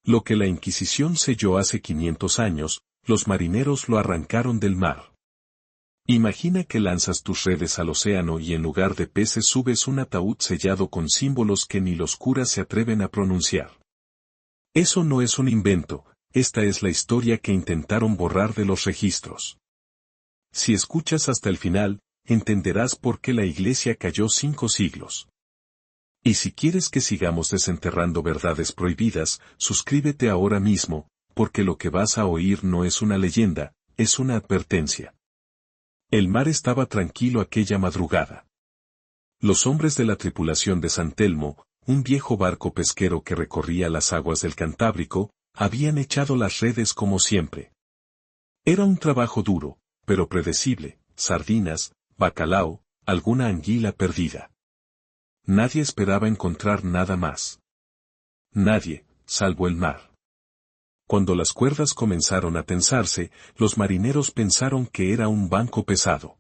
Lo que la Inquisición selló hace 500 años, los marineros lo arrancaron del mar. Imagina que lanzas tus redes al océano y en lugar de peces subes un ataúd sellado con símbolos que ni los curas se atreven a pronunciar. Eso no es un invento, esta es la historia que intentaron borrar de los registros. Si escuchas hasta el final, entenderás por qué la Iglesia cayó 5 siglos. Y si quieres que sigamos desenterrando verdades prohibidas, suscríbete ahora mismo, porque lo que vas a oír no es una leyenda, es una advertencia. El mar estaba tranquilo aquella madrugada. Los hombres de la tripulación de San Telmo, un viejo barco pesquero que recorría las aguas del Cantábrico, habían echado las redes como siempre. Era un trabajo duro, pero predecible, sardinas, bacalao, alguna anguila perdida. Nadie esperaba encontrar nada más. Nadie, salvo el mar. Cuando las cuerdas comenzaron a tensarse, los marineros pensaron que era un banco pesado.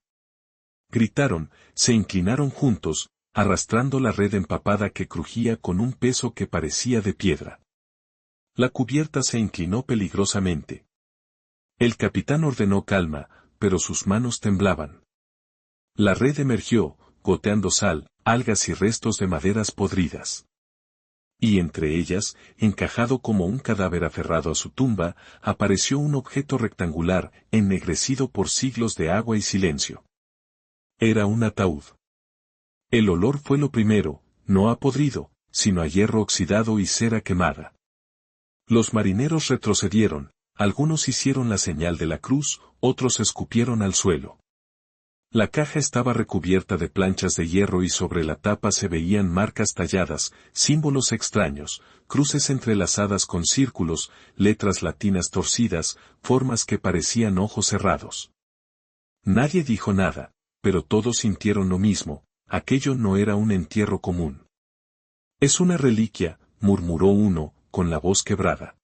Gritaron, se inclinaron juntos, arrastrando la red empapada que crujía con un peso que parecía de piedra. La cubierta se inclinó peligrosamente. El capitán ordenó calma, pero sus manos temblaban. La red emergió, goteando sal, algas y restos de maderas podridas. Y entre ellas, encajado como un cadáver aferrado a su tumba, apareció un objeto rectangular, ennegrecido por siglos de agua y silencio. Era un ataúd. El olor fue lo primero, no a podrido, sino a hierro oxidado y cera quemada. Los marineros retrocedieron, algunos hicieron la señal de la cruz, otros escupieron al suelo. La caja estaba recubierta de planchas de hierro y sobre la tapa se veían marcas talladas, símbolos extraños, cruces entrelazadas con círculos, letras latinas torcidas, formas que parecían ojos cerrados. Nadie dijo nada, pero todos sintieron lo mismo, aquello no era un entierro común. Es una reliquia, murmuró uno, con la voz quebrada.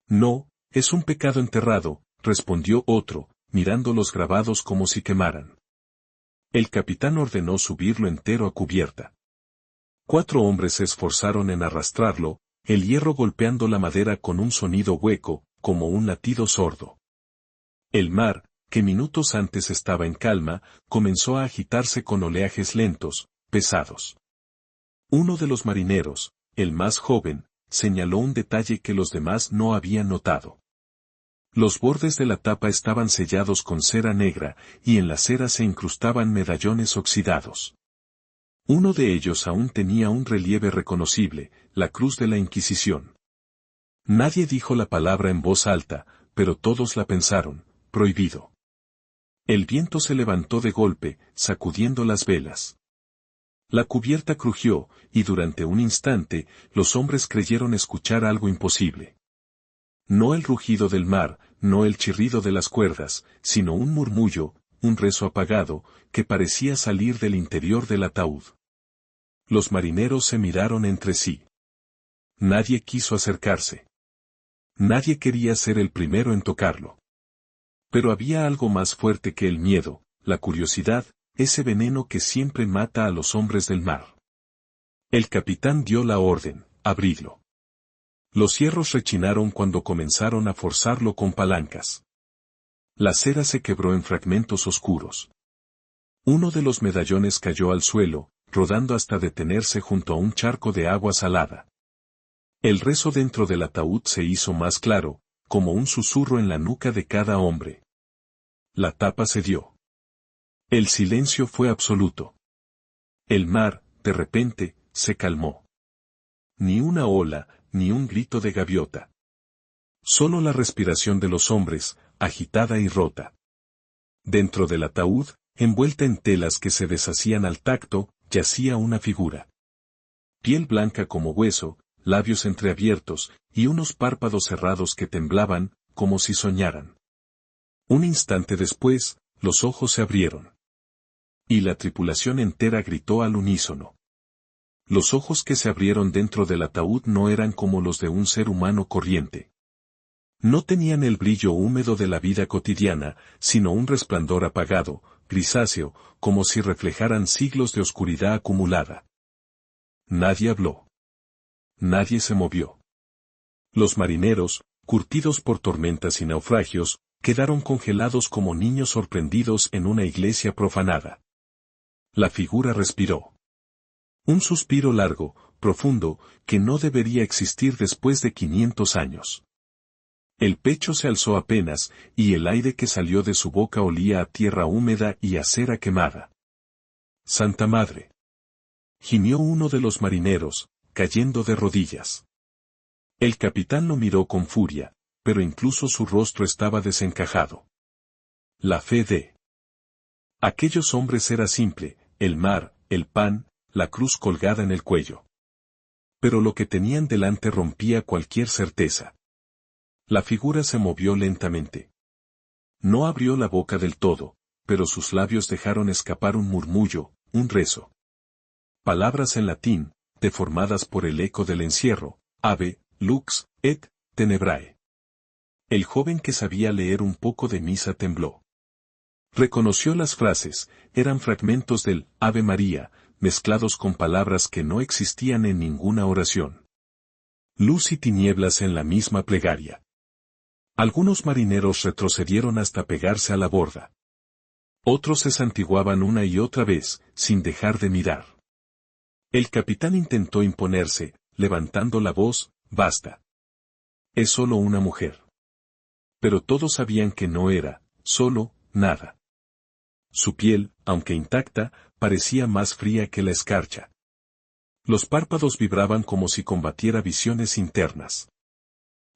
No, es un pecado enterrado, respondió otro, mirando los grabados como si quemaran. El capitán ordenó subirlo entero a cubierta. 4 hombres se esforzaron en arrastrarlo, el hierro golpeando la madera con un sonido hueco, como un latido sordo. El mar, que minutos antes estaba en calma, comenzó a agitarse con oleajes lentos, pesados. Uno de los marineros, el más joven, señaló un detalle que los demás no habían notado. Los bordes de la tapa estaban sellados con cera negra, y en la cera se incrustaban medallones oxidados. Uno de ellos aún tenía un relieve reconocible, la cruz de la Inquisición. Nadie dijo la palabra en voz alta, pero todos la pensaron, prohibido. El viento se levantó de golpe, sacudiendo las velas. La cubierta crujió, y durante un instante, los hombres creyeron escuchar algo imposible. No el rugido del mar, no el chirrido de las cuerdas, sino un murmullo, un rezo apagado, que parecía salir del interior del ataúd. Los marineros se miraron entre sí. Nadie quiso acercarse. Nadie quería ser el primero en tocarlo. Pero había algo más fuerte que el miedo, la curiosidad, ese veneno que siempre mata a los hombres del mar. El capitán dio la orden, abridlo. Los hierros rechinaron cuando comenzaron a forzarlo con palancas. La cera se quebró en fragmentos oscuros. Uno de los medallones cayó al suelo, rodando hasta detenerse junto a un charco de agua salada. El rezo dentro del ataúd se hizo más claro, como un susurro en la nuca de cada hombre. La tapa cedió. El silencio fue absoluto. El mar, de repente, se calmó. Ni una ola, ni un grito de gaviota. Solo la respiración de los hombres, agitada y rota. Dentro del ataúd, envuelta en telas que se deshacían al tacto, yacía una figura. Piel blanca como hueso, labios entreabiertos, y unos párpados cerrados que temblaban, como si soñaran. Un instante después, los ojos se abrieron. Y la tripulación entera gritó al unísono. Los ojos que se abrieron dentro del ataúd no eran como los de un ser humano corriente. No tenían el brillo húmedo de la vida cotidiana, sino un resplandor apagado, grisáceo, como si reflejaran siglos de oscuridad acumulada. Nadie habló. Nadie se movió. Los marineros, curtidos por tormentas y naufragios, quedaron congelados como niños sorprendidos en una iglesia profanada. La figura respiró. Un suspiro largo, profundo, que no debería existir después de 500 años. El pecho se alzó apenas, y el aire que salió de su boca olía a tierra húmeda y a cera quemada. ¡Santa Madre! Gimió uno de los marineros, cayendo de rodillas. El capitán lo miró con furia, pero incluso su rostro estaba desencajado. La fe de aquellos hombres era simple, el mar, el pan, la cruz colgada en el cuello. Pero lo que tenían delante rompía cualquier certeza. La figura se movió lentamente. No abrió la boca del todo, pero sus labios dejaron escapar un murmullo, un rezo. Palabras en latín, deformadas por el eco del encierro, ave, lux, et, tenebrae. El joven que sabía leer un poco de misa tembló. Reconoció las frases, eran fragmentos del Ave María, mezclados con palabras que no existían en ninguna oración. Luz y tinieblas en la misma plegaria. Algunos marineros retrocedieron hasta pegarse a la borda. Otros se santiguaban una y otra vez, sin dejar de mirar. El capitán intentó imponerse, levantando la voz, basta. Es solo una mujer. Pero todos sabían que no era, solo, nada. Su piel, aunque intacta, parecía más fría que la escarcha. Los párpados vibraban como si combatiera visiones internas.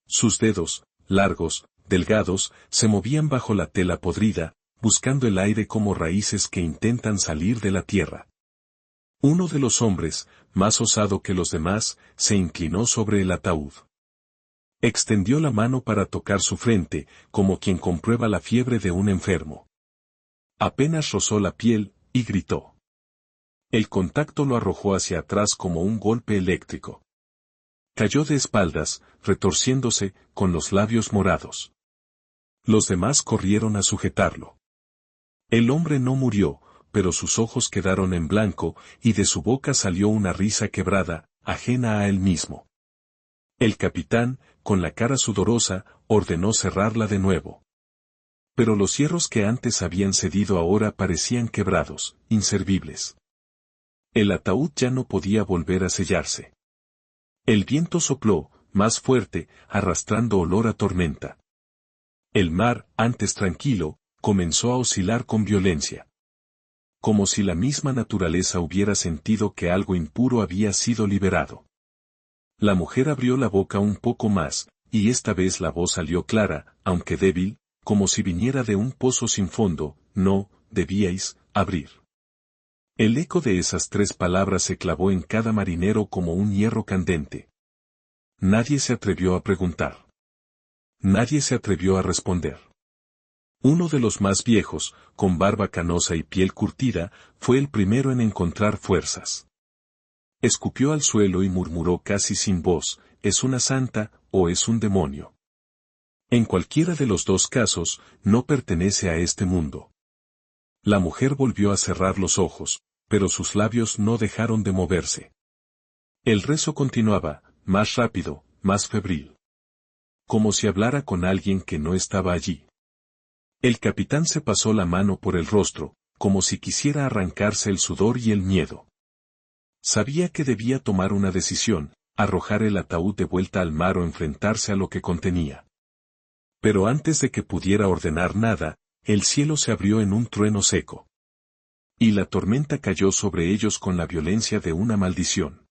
Sus dedos, largos, delgados, se movían bajo la tela podrida, buscando el aire como raíces que intentan salir de la tierra. Uno de los hombres, más osado que los demás, se inclinó sobre el ataúd. Extendió la mano para tocar su frente, como quien comprueba la fiebre de un enfermo. Apenas rozó la piel, y gritó. El contacto lo arrojó hacia atrás como un golpe eléctrico. Cayó de espaldas, retorciéndose, con los labios morados. Los demás corrieron a sujetarlo. El hombre no murió, pero sus ojos quedaron en blanco, y de su boca salió una risa quebrada, ajena a él mismo. El capitán, con la cara sudorosa, ordenó cerrarla de nuevo. Pero los hierros que antes habían cedido ahora parecían quebrados, inservibles. El ataúd ya no podía volver a sellarse. El viento sopló, más fuerte, arrastrando olor a tormenta. El mar, antes tranquilo, comenzó a oscilar con violencia. Como si la misma naturaleza hubiera sentido que algo impuro había sido liberado. La mujer abrió la boca un poco más, y esta vez la voz salió clara, aunque débil, como si viniera de un pozo sin fondo, no, debíais, abrir. El eco de esas 3 palabras se clavó en cada marinero como un hierro candente. Nadie se atrevió a preguntar. Nadie se atrevió a responder. Uno de los más viejos, con barba canosa y piel curtida, fue el primero en encontrar fuerzas. Escupió al suelo y murmuró casi sin voz, ¿es una santa, o es un demonio? En cualquiera de los 2 casos, no pertenece a este mundo. La mujer volvió a cerrar los ojos, pero sus labios no dejaron de moverse. El rezo continuaba, más rápido, más febril. Como si hablara con alguien que no estaba allí. El capitán se pasó la mano por el rostro, como si quisiera arrancarse el sudor y el miedo. Sabía que debía tomar una decisión, arrojar el ataúd de vuelta al mar o enfrentarse a lo que contenía. Pero antes de que pudiera ordenar nada, el cielo se abrió en un trueno seco. Y la tormenta cayó sobre ellos con la violencia de una maldición.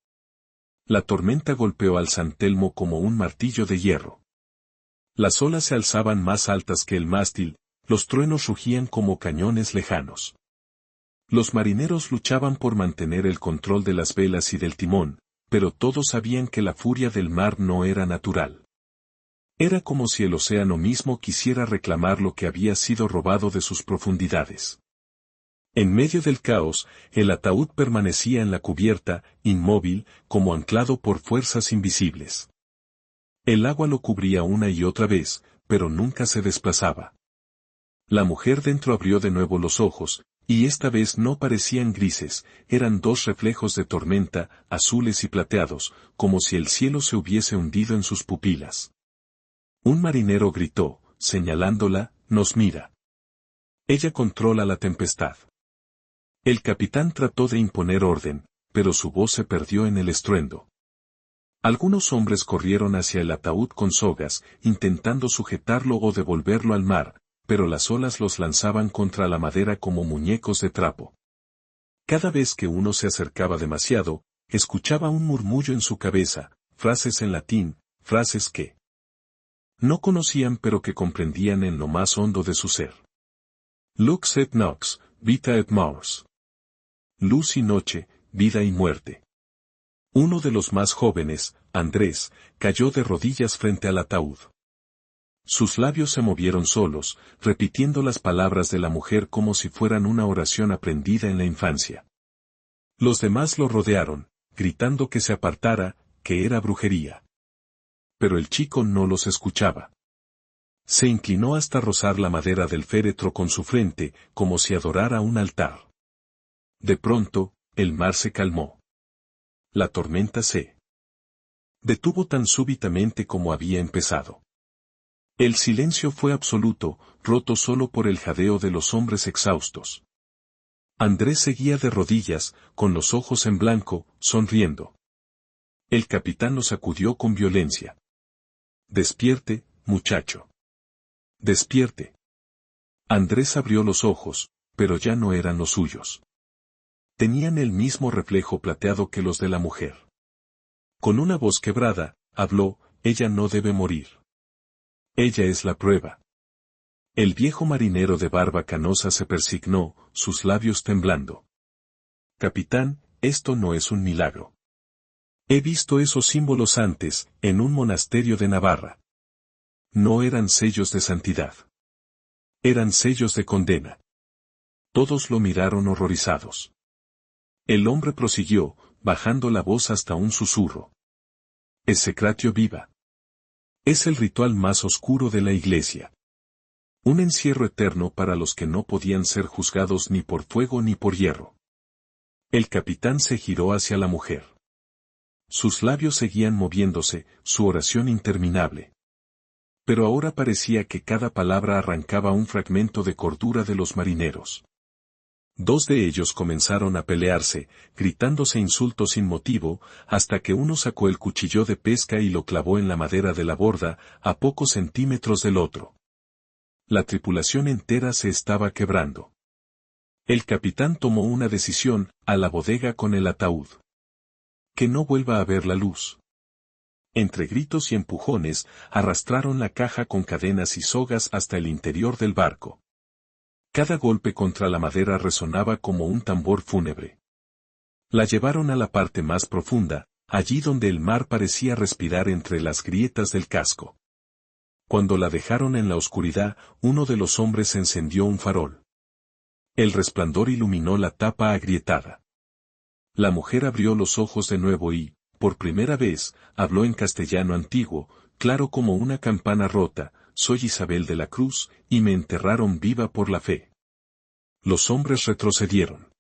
La tormenta golpeó al San Telmo como un martillo de hierro. Las olas se alzaban más altas que el mástil, los truenos rugían como cañones lejanos. Los marineros luchaban por mantener el control de las velas y del timón, pero todos sabían que la furia del mar no era natural. Era como si el océano mismo quisiera reclamar lo que había sido robado de sus profundidades. En medio del caos, el ataúd permanecía en la cubierta, inmóvil, como anclado por fuerzas invisibles. El agua lo cubría una y otra vez, pero nunca se desplazaba. La mujer dentro abrió de nuevo los ojos, Y esta vez no parecían grises, eran dos reflejos de tormenta, azules y plateados, como si el cielo se hubiese hundido en sus pupilas. Un marinero gritó, señalándola, nos mira. Ella controla la tempestad. El capitán trató de imponer orden, pero su voz se perdió en el estruendo. Algunos hombres corrieron hacia el ataúd con sogas, intentando sujetarlo o devolverlo al mar, pero las olas los lanzaban contra la madera como muñecos de trapo. Cada vez que uno se acercaba demasiado, escuchaba un murmullo en su cabeza, frases en latín, frases que no conocían pero que comprendían en lo más hondo de su ser. Lux et nox, vita et mors. Luz y noche, vida y muerte. Uno de los más jóvenes, Andrés, cayó de rodillas frente al ataúd. Sus labios se movieron solos, repitiendo las palabras de la mujer como si fueran una oración aprendida en la infancia. Los demás lo rodearon, gritando que se apartara, que era brujería. Pero el chico no los escuchaba. Se inclinó hasta rozar la madera del féretro con su frente, como si adorara un altar. De pronto, el mar se calmó. La tormenta se detuvo tan súbitamente como había empezado. El silencio fue absoluto, roto solo por el jadeo de los hombres exhaustos. Andrés seguía de rodillas, con los ojos en blanco, sonriendo. El capitán lo sacudió con violencia. Despierte, muchacho. Despierte. Andrés abrió los ojos, pero ya no eran los suyos. Tenían el mismo reflejo plateado que los de la mujer. Con una voz quebrada, habló, ella no debe morir. Ella es la prueba. El viejo marinero de barba canosa se persignó, sus labios temblando. Capitán, esto no es un milagro. He visto esos símbolos antes, en un monasterio de Navarra. No eran sellos de santidad. Eran sellos de condena. Todos lo miraron horrorizados. El hombre prosiguió, bajando la voz hasta un susurro. Execratio viva. Es el ritual más oscuro de la Iglesia. Un encierro eterno para los que no podían ser juzgados ni por fuego ni por hierro. El capitán se giró hacia la mujer. Sus labios seguían moviéndose, su oración interminable. Pero ahora parecía que cada palabra arrancaba un fragmento de cordura de los marineros. Dos de ellos comenzaron a pelearse, gritándose insultos sin motivo, hasta que uno sacó el cuchillo de pesca y lo clavó en la madera de la borda, a pocos centímetros del otro. La tripulación entera se estaba quebrando. El capitán tomó una decisión, a la bodega con el ataúd. Que no vuelva a ver la luz. Entre gritos y empujones, arrastraron la caja con cadenas y sogas hasta el interior del barco. Cada golpe contra la madera resonaba como un tambor fúnebre. La llevaron a la parte más profunda, allí donde el mar parecía respirar entre las grietas del casco. Cuando la dejaron en la oscuridad, uno de los hombres encendió un farol. El resplandor iluminó la tapa agrietada. La mujer abrió los ojos de nuevo y, por primera vez, habló en castellano antiguo, claro como una campana rota. Soy Isabel de la Cruz, y me enterraron viva por la fe. Los hombres retrocedieron.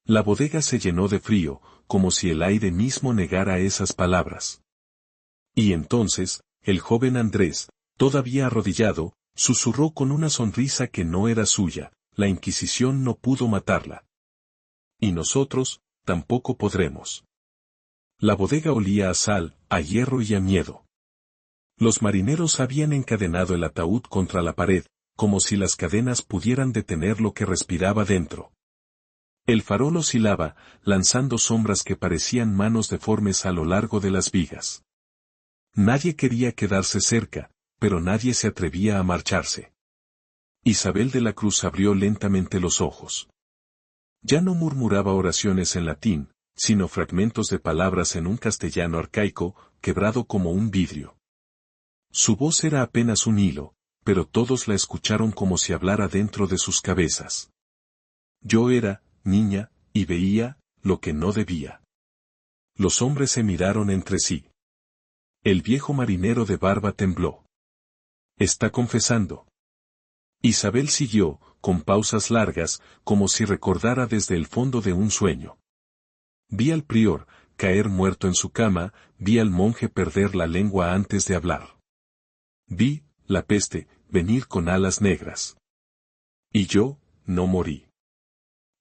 La bodega se llenó de frío, como si el aire mismo negara esas palabras. Y entonces, el joven Andrés, todavía arrodillado, susurró con una sonrisa que no era suya, la Inquisición no pudo matarla. Y nosotros, tampoco podremos. La bodega olía a sal, a hierro y a miedo. Los marineros habían encadenado el ataúd contra la pared, como si las cadenas pudieran detener lo que respiraba dentro. El farol oscilaba, lanzando sombras que parecían manos deformes a lo largo de las vigas. Nadie quería quedarse cerca, pero nadie se atrevía a marcharse. Isabel de la Cruz abrió lentamente los ojos. Ya no murmuraba oraciones en latín, sino fragmentos de palabras en un castellano arcaico, quebrado como un vidrio. Su voz era apenas un hilo, pero todos la escucharon como si hablara dentro de sus cabezas. Yo era, niña, y veía, lo que no debía. Los hombres se miraron entre sí. El viejo marinero de barba tembló. Está confesando. Isabel siguió, con pausas largas, como si recordara desde el fondo de un sueño. Vi al prior caer muerto en su cama, vi al monje perder la lengua antes de hablar. Vi la peste venir con alas negras. Y yo no morí.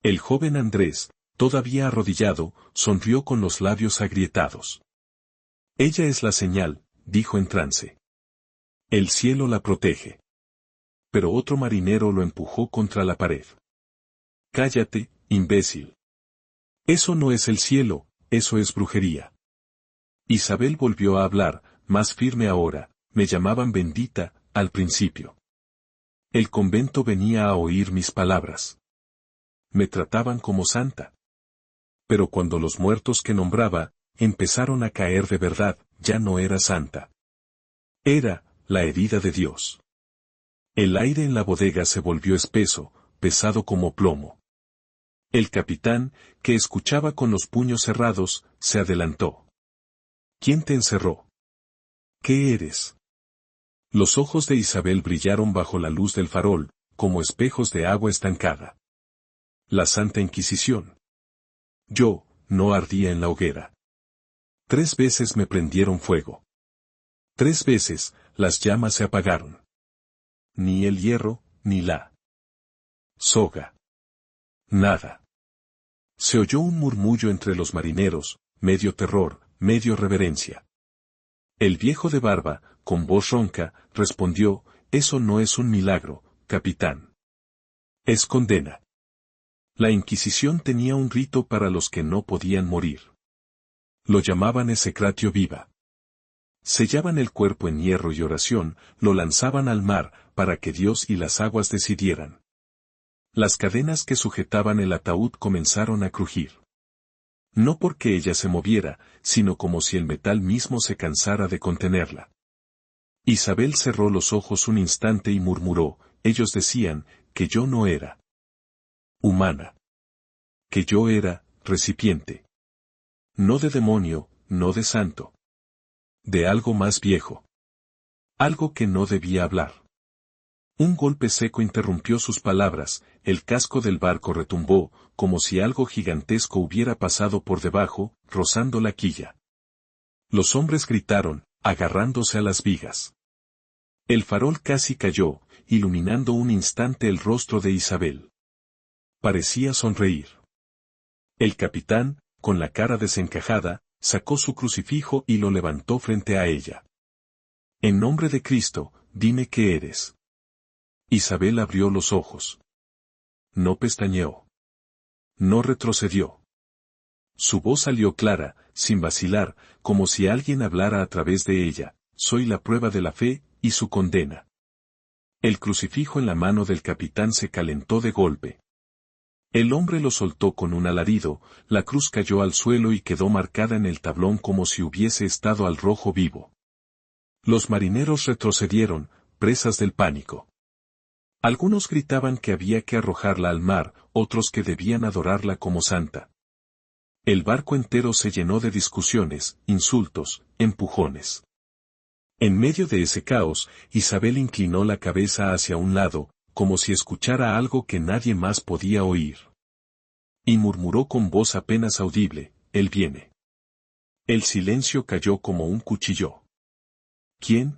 El joven Andrés, todavía arrodillado, sonrió con los labios agrietados. Ella es la señal, dijo en trance. El cielo la protege. Pero otro marinero lo empujó contra la pared. Cállate, imbécil. Eso no es el cielo, eso es brujería. Isabel volvió a hablar, más firme ahora, me llamaban bendita, al principio. El convento venía a oír mis palabras. Me trataban como santa. Pero cuando los muertos que nombraba, empezaron a caer de verdad, ya no era santa. Era la herida de Dios. El aire en la bodega se volvió espeso, pesado como plomo. El capitán, que escuchaba con los puños cerrados, se adelantó. ¿Quién te encerró? ¿Qué eres? Los ojos de Isabel brillaron bajo la luz del farol, como espejos de agua estancada. La Santa Inquisición. Yo, no ardía en la hoguera. 3 veces me prendieron fuego. 3 veces, las llamas se apagaron. Ni el hierro, ni la soga. Nada. Se oyó un murmullo entre los marineros, medio terror, medio reverencia. El viejo de barba, con voz ronca, respondió, eso no es un milagro, capitán. Es condena. La Inquisición tenía un rito para los que no podían morir. Lo llamaban execratio viva. Sellaban el cuerpo en hierro y oración, lo lanzaban al mar, para que Dios y las aguas decidieran. Las cadenas que sujetaban el ataúd comenzaron a crujir. No porque ella se moviera, sino como si el metal mismo se cansara de contenerla. Isabel cerró los ojos un instante y murmuró, ellos decían, que yo no era humana. Que yo era recipiente. No de demonio, no de santo. De algo más viejo. Algo que no debía hablar. Un golpe seco interrumpió sus palabras, el casco del barco retumbó, como si algo gigantesco hubiera pasado por debajo, rozando la quilla. Los hombres gritaron, agarrándose a las vigas. El farol casi cayó, iluminando un instante el rostro de Isabel. Parecía sonreír. El capitán, con la cara desencajada, sacó su crucifijo y lo levantó frente a ella. En nombre de Cristo, dime qué eres. Isabel abrió los ojos. No pestañeó. No retrocedió. Su voz salió clara, sin vacilar, como si alguien hablara a través de ella, soy la prueba de la fe, y su condena. El crucifijo en la mano del capitán se calentó de golpe. El hombre lo soltó con un alarido, la cruz cayó al suelo y quedó marcada en el tablón como si hubiese estado al rojo vivo. Los marineros retrocedieron, presas del pánico. Algunos gritaban que había que arrojarla al mar, otros que debían adorarla como santa. El barco entero se llenó de discusiones, insultos, empujones. En medio de ese caos, Isabel inclinó la cabeza hacia un lado, como si escuchara algo que nadie más podía oír. Y murmuró con voz apenas audible, él viene. El silencio cayó como un cuchillo. ¿Quién?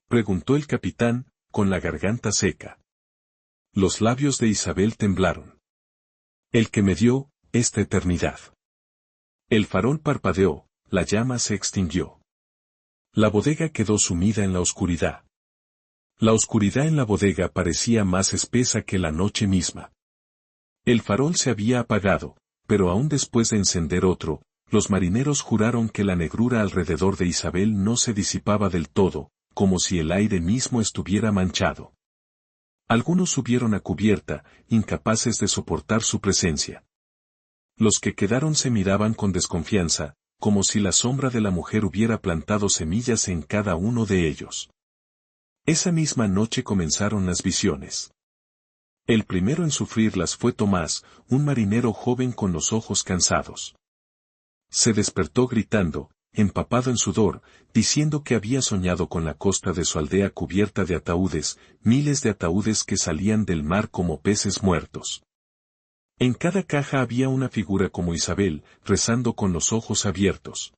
Preguntó el capitán, con la garganta seca. Los labios de Isabel temblaron. El que me dio esta eternidad. El farol parpadeó, la llama se extinguió. La bodega quedó sumida en la oscuridad. La oscuridad en la bodega parecía más espesa que la noche misma. El farol se había apagado, pero aún después de encender otro, los marineros juraron que la negrura alrededor de Isabel no se disipaba del todo, como si el aire mismo estuviera manchado. Algunos subieron a cubierta, incapaces de soportar su presencia. Los que quedaron se miraban con desconfianza, como si la sombra de la mujer hubiera plantado semillas en cada uno de ellos. Esa misma noche comenzaron las visiones. El primero en sufrirlas fue Tomás, un marinero joven con los ojos cansados. Se despertó gritando, empapado en sudor, diciendo que había soñado con la costa de su aldea cubierta de ataúdes, miles de ataúdes que salían del mar como peces muertos. En cada caja había una figura como Isabel, rezando con los ojos abiertos.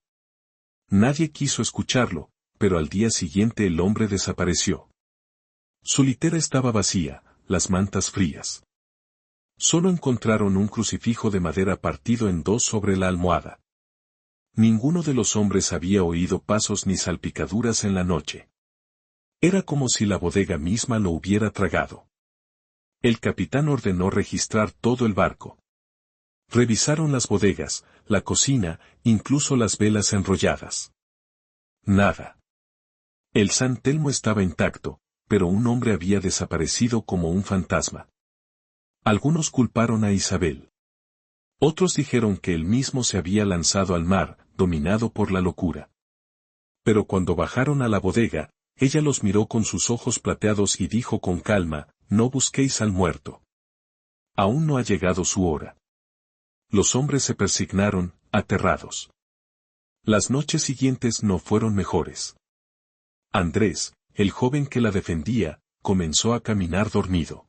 Nadie quiso escucharlo, pero al día siguiente el hombre desapareció. Su litera estaba vacía, las mantas frías. Solo encontraron un crucifijo de madera partido en dos sobre la almohada. Ninguno de los hombres había oído pasos ni salpicaduras en la noche. Era como si la bodega misma lo hubiera tragado. El capitán ordenó registrar todo el barco. Revisaron las bodegas, la cocina, incluso las velas enrolladas. Nada. El San Telmo estaba intacto, pero un hombre había desaparecido como un fantasma. Algunos culparon a Isabel. Otros dijeron que él mismo se había lanzado al mar, dominado por la locura. Pero cuando bajaron a la bodega, ella los miró con sus ojos plateados y dijo con calma, no busquéis al muerto. Aún no ha llegado su hora. Los hombres se persignaron, aterrados. Las noches siguientes no fueron mejores. Andrés, el joven que la defendía, comenzó a caminar dormido.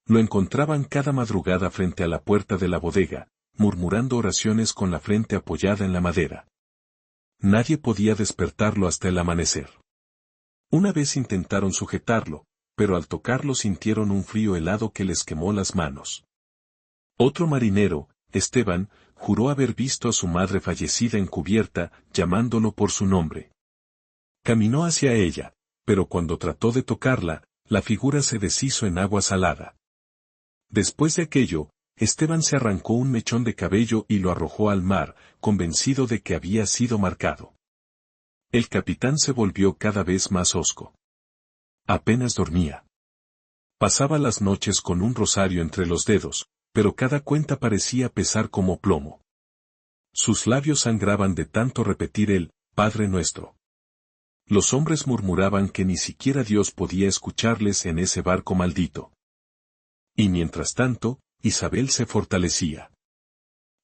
Lo encontraban cada madrugada frente a la puerta de la bodega, murmurando oraciones con la frente apoyada en la madera. Nadie podía despertarlo hasta el amanecer. Una vez intentaron sujetarlo, pero al tocarlo sintieron un frío helado que les quemó las manos. Otro marinero, Esteban, juró haber visto a su madre fallecida en cubierta, llamándolo por su nombre. Caminó hacia ella, pero cuando trató de tocarla, la figura se deshizo en agua salada. Después de aquello, Esteban se arrancó un mechón de cabello y lo arrojó al mar, convencido de que había sido marcado. El capitán se volvió cada vez más hosco. Apenas dormía. Pasaba las noches con un rosario entre los dedos, pero cada cuenta parecía pesar como plomo. Sus labios sangraban de tanto repetir el Padre Nuestro. Los hombres murmuraban que ni siquiera Dios podía escucharles en ese barco maldito. Y mientras tanto, Isabel se fortalecía.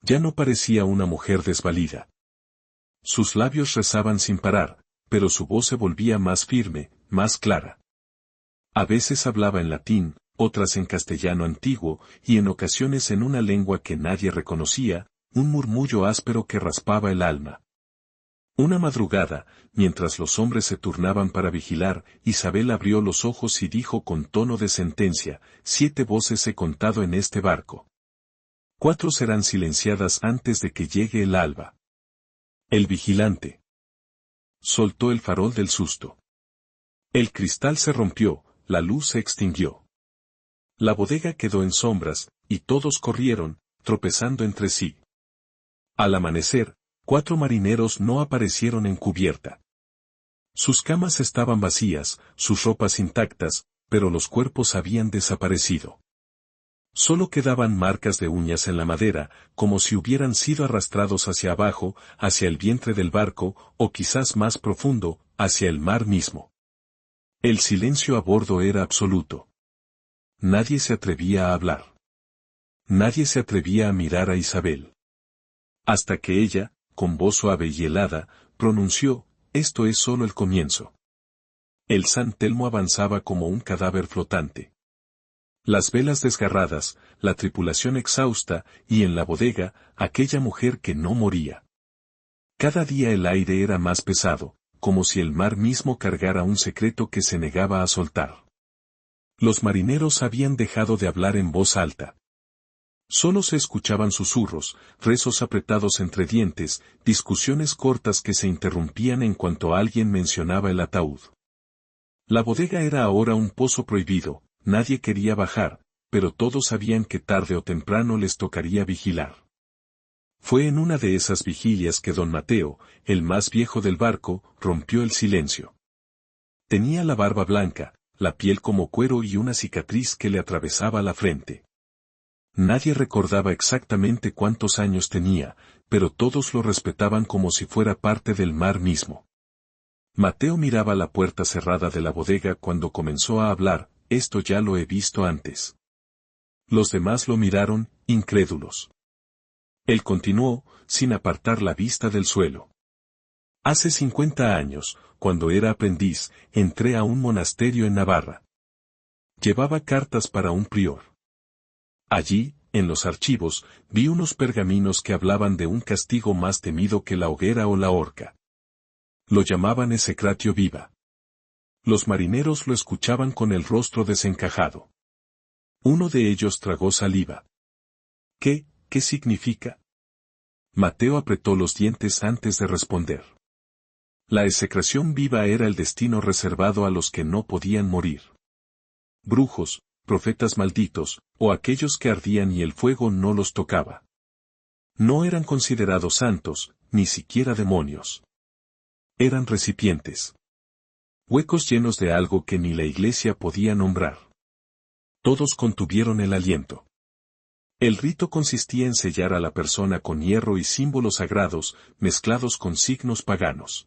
Ya no parecía una mujer desvalida. Sus labios rezaban sin parar, pero su voz se volvía más firme, más clara. A veces hablaba en latín, otras en castellano antiguo, y en ocasiones en una lengua que nadie reconocía, un murmullo áspero que raspaba el alma. Una madrugada, mientras los hombres se turnaban para vigilar, Isabel abrió los ojos y dijo con tono de sentencia, 7 voces he contado en este barco. 4 serán silenciadas antes de que llegue el alba. El vigilante soltó el farol del susto. El cristal se rompió, la luz se extinguió. La bodega quedó en sombras, y todos corrieron, tropezando entre sí. Al amanecer, 4 marineros no aparecieron en cubierta. Sus camas estaban vacías, sus ropas intactas, pero los cuerpos habían desaparecido. Solo quedaban marcas de uñas en la madera, como si hubieran sido arrastrados hacia abajo, hacia el vientre del barco, o quizás más profundo, hacia el mar mismo. El silencio a bordo era absoluto. Nadie se atrevía a hablar. Nadie se atrevía a mirar a Isabel. Hasta que ella, con voz suave y helada, pronunció, esto es solo el comienzo. El San Telmo avanzaba como un cadáver flotante. Las velas desgarradas, la tripulación exhausta, y en la bodega, aquella mujer que no moría. Cada día el aire era más pesado, como si el mar mismo cargara un secreto que se negaba a soltar. Los marineros habían dejado de hablar en voz alta. Solo se escuchaban susurros, rezos apretados entre dientes, discusiones cortas que se interrumpían en cuanto alguien mencionaba el ataúd. La bodega era ahora un pozo prohibido, nadie quería bajar, pero todos sabían que tarde o temprano les tocaría vigilar. Fue en una de esas vigilias que don Mateo, el más viejo del barco, rompió el silencio. Tenía la barba blanca, la piel como cuero y una cicatriz que le atravesaba la frente. Nadie recordaba exactamente cuántos años tenía, pero todos lo respetaban como si fuera parte del mar mismo. Mateo miraba la puerta cerrada de la bodega cuando comenzó a hablar, esto ya lo he visto antes. Los demás lo miraron, incrédulos. Él continuó, sin apartar la vista del suelo. Hace 50 años, cuando era aprendiz, entré a un monasterio en Navarra. Llevaba cartas para un prior. Allí, en los archivos, vi unos pergaminos que hablaban de un castigo más temido que la hoguera o la horca. Lo llamaban execratio viva. Los marineros lo escuchaban con el rostro desencajado. Uno de ellos tragó saliva. ¿Qué significa? Mateo apretó los dientes antes de responder. La execración viva era el destino reservado a los que no podían morir. Brujos, profetas malditos, o aquellos que ardían y el fuego no los tocaba. No eran considerados santos, ni siquiera demonios. Eran recipientes. Huecos llenos de algo que ni la iglesia podía nombrar. Todos contuvieron el aliento. El rito consistía en sellar a la persona con hierro y símbolos sagrados, mezclados con signos paganos.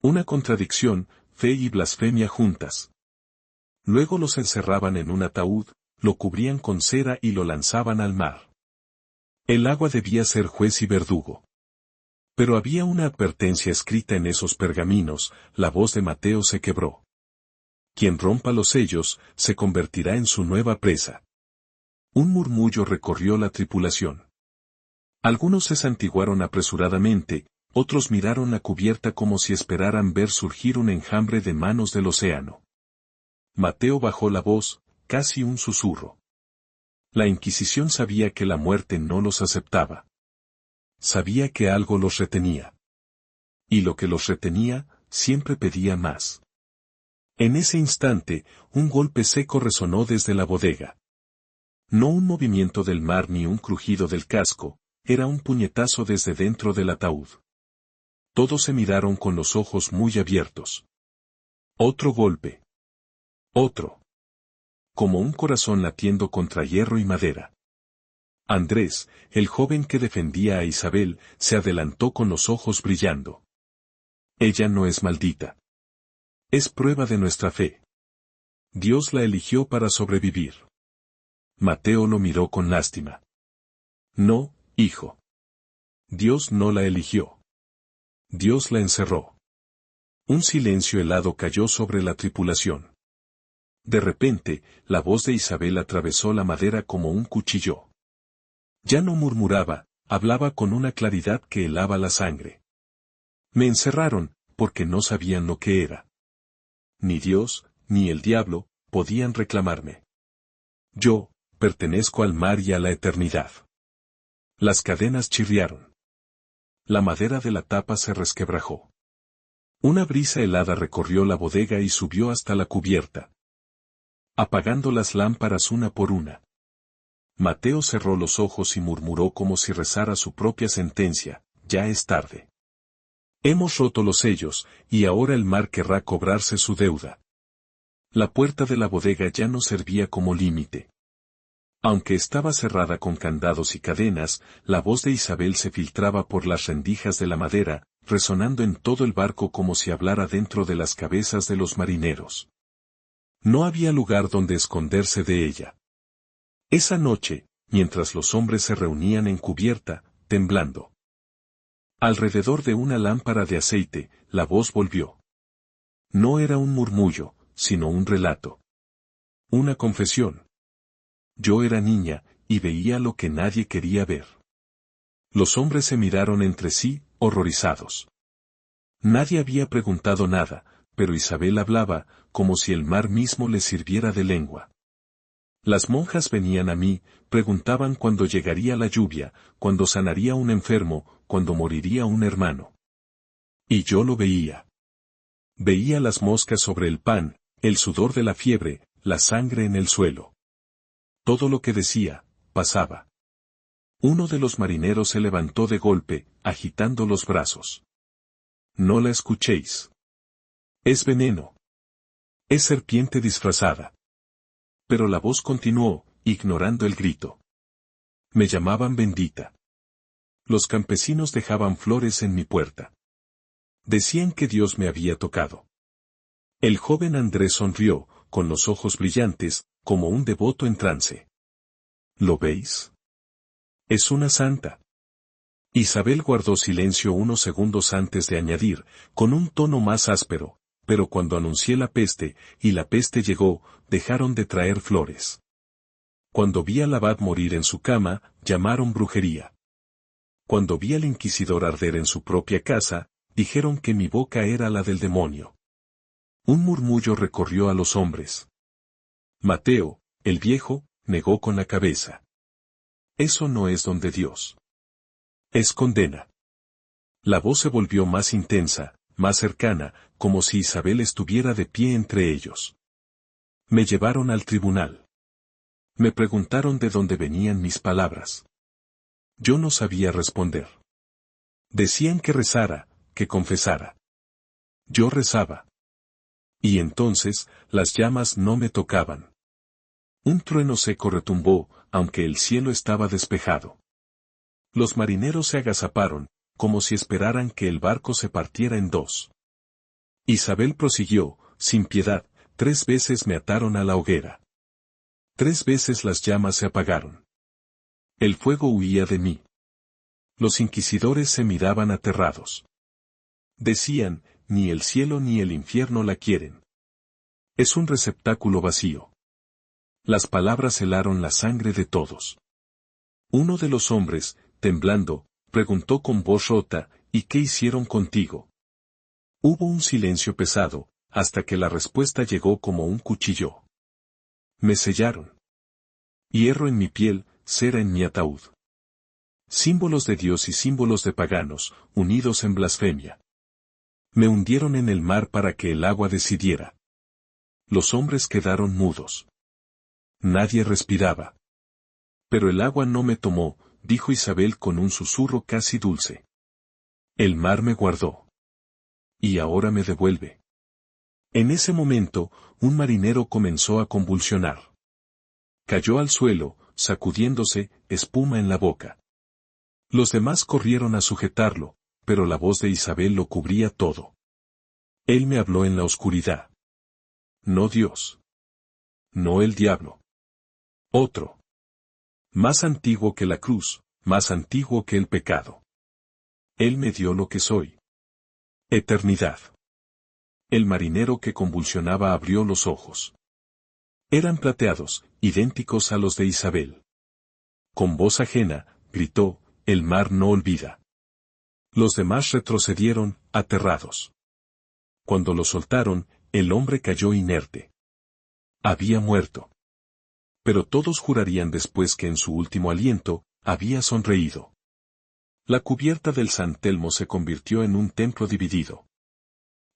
Una contradicción, fe y blasfemia juntas. Luego los encerraban en un ataúd, lo cubrían con cera y lo lanzaban al mar. El agua debía ser juez y verdugo. Pero había una advertencia escrita en esos pergaminos, la voz de Mateo se quebró. Quien rompa los sellos, se convertirá en su nueva presa. Un murmullo recorrió la tripulación. Algunos se santiguaron apresuradamente, otros miraron la cubierta como si esperaran ver surgir un enjambre de manos del océano. Mateo bajó la voz, casi un susurro. La Inquisición sabía que la muerte no los aceptaba. Sabía que algo los retenía. Y lo que los retenía, siempre pedía más. En ese instante, un golpe seco resonó desde la bodega. No un movimiento del mar ni un crujido del casco, era un puñetazo desde dentro del ataúd. Todos se miraron con los ojos muy abiertos. Otro golpe. Otro. Como un corazón latiendo contra hierro y madera. Andrés, el joven que defendía a Isabel, se adelantó con los ojos brillando. Ella no es maldita. Es prueba de nuestra fe. Dios la eligió para sobrevivir. Mateo lo miró con lástima. No, hijo. Dios no la eligió. Dios la encerró. Un silencio helado cayó sobre la tripulación. De repente, la voz de Isabel atravesó la madera como un cuchillo. Ya no murmuraba, hablaba con una claridad que helaba la sangre. Me encerraron, porque no sabían lo que era. Ni Dios, ni el diablo, podían reclamarme. Yo, pertenezco al mar y a la eternidad. Las cadenas chirriaron. La madera de la tapa se resquebrajó. Una brisa helada recorrió la bodega y subió hasta la cubierta, apagando las lámparas una por una. Mateo cerró los ojos y murmuró como si rezara su propia sentencia: ya es tarde. Hemos roto los sellos, y ahora el mar querrá cobrarse su deuda. La puerta de la bodega ya no servía como límite. Aunque estaba cerrada con candados y cadenas, la voz de Isabel se filtraba por las rendijas de la madera, resonando en todo el barco como si hablara dentro de las cabezas de los marineros. No había lugar donde esconderse de ella. Esa noche, mientras los hombres se reunían en cubierta, temblando, alrededor de una lámpara de aceite, la voz volvió. No era un murmullo, sino un relato. Una confesión. Yo era niña, y veía lo que nadie quería ver. Los hombres se miraron entre sí, horrorizados. Nadie había preguntado nada, pero Isabel hablaba, como si el mar mismo le sirviera de lengua. Las monjas venían a mí, preguntaban cuándo llegaría la lluvia, cuándo sanaría un enfermo, cuándo moriría un hermano. Y yo lo veía. Veía las moscas sobre el pan, el sudor de la fiebre, la sangre en el suelo. Todo lo que decía, pasaba. Uno de los marineros se levantó de golpe, agitando los brazos. No la escuchéis. Es veneno. Es serpiente disfrazada. Pero la voz continuó, ignorando el grito. Me llamaban bendita. Los campesinos dejaban flores en mi puerta. Decían que Dios me había tocado. El joven Andrés sonrió, con los ojos brillantes, como un devoto en trance. ¿Lo veis? Es una santa. Isabel guardó silencio unos segundos antes de añadir, con un tono más áspero, pero cuando anuncié la peste, y la peste llegó, dejaron de traer flores. Cuando vi al abad morir en su cama, llamaron brujería. Cuando vi al inquisidor arder en su propia casa, dijeron que mi boca era la del demonio. Un murmullo recorrió a los hombres. Mateo, el viejo, negó con la cabeza. Eso no es don de Dios. Es condena. La voz se volvió más intensa, más cercana, como si Isabel estuviera de pie entre ellos. Me llevaron al tribunal. Me preguntaron de dónde venían mis palabras. Yo no sabía responder. Decían que rezara, que confesara. Yo rezaba. Y entonces, las llamas no me tocaban. Un trueno seco retumbó, aunque el cielo estaba despejado. Los marineros se agazaparon, como si esperaran que el barco se partiera en dos. Isabel prosiguió, sin piedad, 3 veces me ataron a la hoguera. 3 veces las llamas se apagaron. El fuego huía de mí. Los inquisidores se miraban aterrados. Decían, ni el cielo ni el infierno la quieren. Es un receptáculo vacío. Las palabras helaron la sangre de todos. Uno de los hombres, temblando, preguntó con voz rota, ¿y qué hicieron contigo? Hubo un silencio pesado, hasta que la respuesta llegó como un cuchillo. Me sellaron. Hierro en mi piel, cera en mi ataúd. Símbolos de Dios y símbolos de paganos, unidos en blasfemia. Me hundieron en el mar para que el agua decidiera. Los hombres quedaron mudos. Nadie respiraba. Pero el agua no me tomó, dijo Isabel con un susurro casi dulce. El mar me guardó. Y ahora me devuelve. En ese momento, un marinero comenzó a convulsionar. Cayó al suelo, sacudiéndose, espuma en la boca. Los demás corrieron a sujetarlo, pero la voz de Isabel lo cubría todo. Él me habló en la oscuridad. No Dios. No el diablo. Otro. Más antiguo que la cruz, más antiguo que el pecado. Él me dio lo que soy. Eternidad. El marinero que convulsionaba abrió los ojos. Eran plateados, idénticos a los de Isabel. Con voz ajena, gritó, el mar no olvida. Los demás retrocedieron, aterrados. Cuando lo soltaron, el hombre cayó inerte. Había muerto. Pero todos jurarían después que en su último aliento, había sonreído. La cubierta del San Telmo se convirtió en un templo dividido.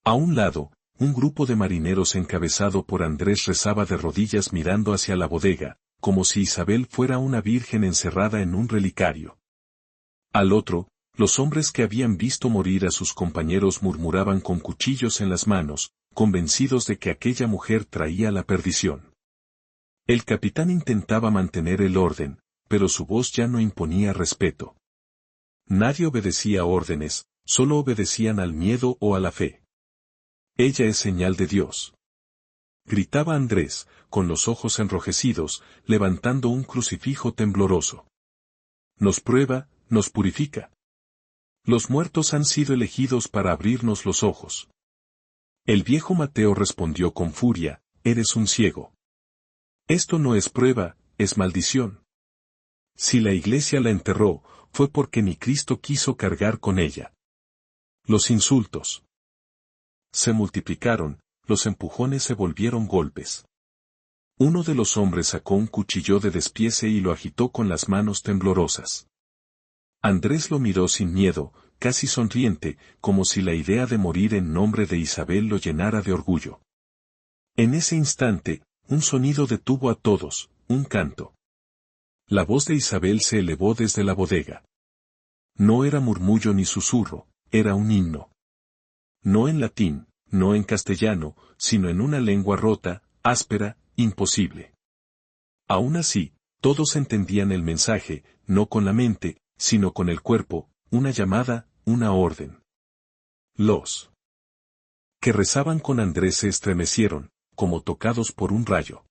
A un lado, un grupo de marineros encabezado por Andrés rezaba de rodillas mirando hacia la bodega, como si Isabel fuera una virgen encerrada en un relicario. Al otro, los hombres que habían visto morir a sus compañeros murmuraban con cuchillos en las manos, convencidos de que aquella mujer traía la perdición. El capitán intentaba mantener el orden, pero su voz ya no imponía respeto. Nadie obedecía órdenes, solo obedecían al miedo o a la fe. Ella es señal de Dios. Gritaba Andrés, con los ojos enrojecidos, levantando un crucifijo tembloroso. Nos prueba, nos purifica. Los muertos han sido elegidos para abrirnos los ojos. El viejo Mateo respondió con furia, eres un ciego. Esto no es prueba, es maldición. Si la iglesia la enterró, fue porque ni Cristo quiso cargar con ella. Los insultos se multiplicaron, los empujones se volvieron golpes. Uno de los hombres sacó un cuchillo de despiece y lo agitó con las manos temblorosas. Andrés lo miró sin miedo, casi sonriente, como si la idea de morir en nombre de Isabel lo llenara de orgullo. En ese instante, un sonido detuvo a todos, un canto. La voz de Isabel se elevó desde la bodega. No era murmullo ni susurro, era un himno. No en latín, no en castellano, sino en una lengua rota, áspera, imposible. Aún así, todos entendían el mensaje, no con la mente, sino con el cuerpo, una llamada, una orden. Los que rezaban con Andrés se estremecieron, como tocados por un rayo.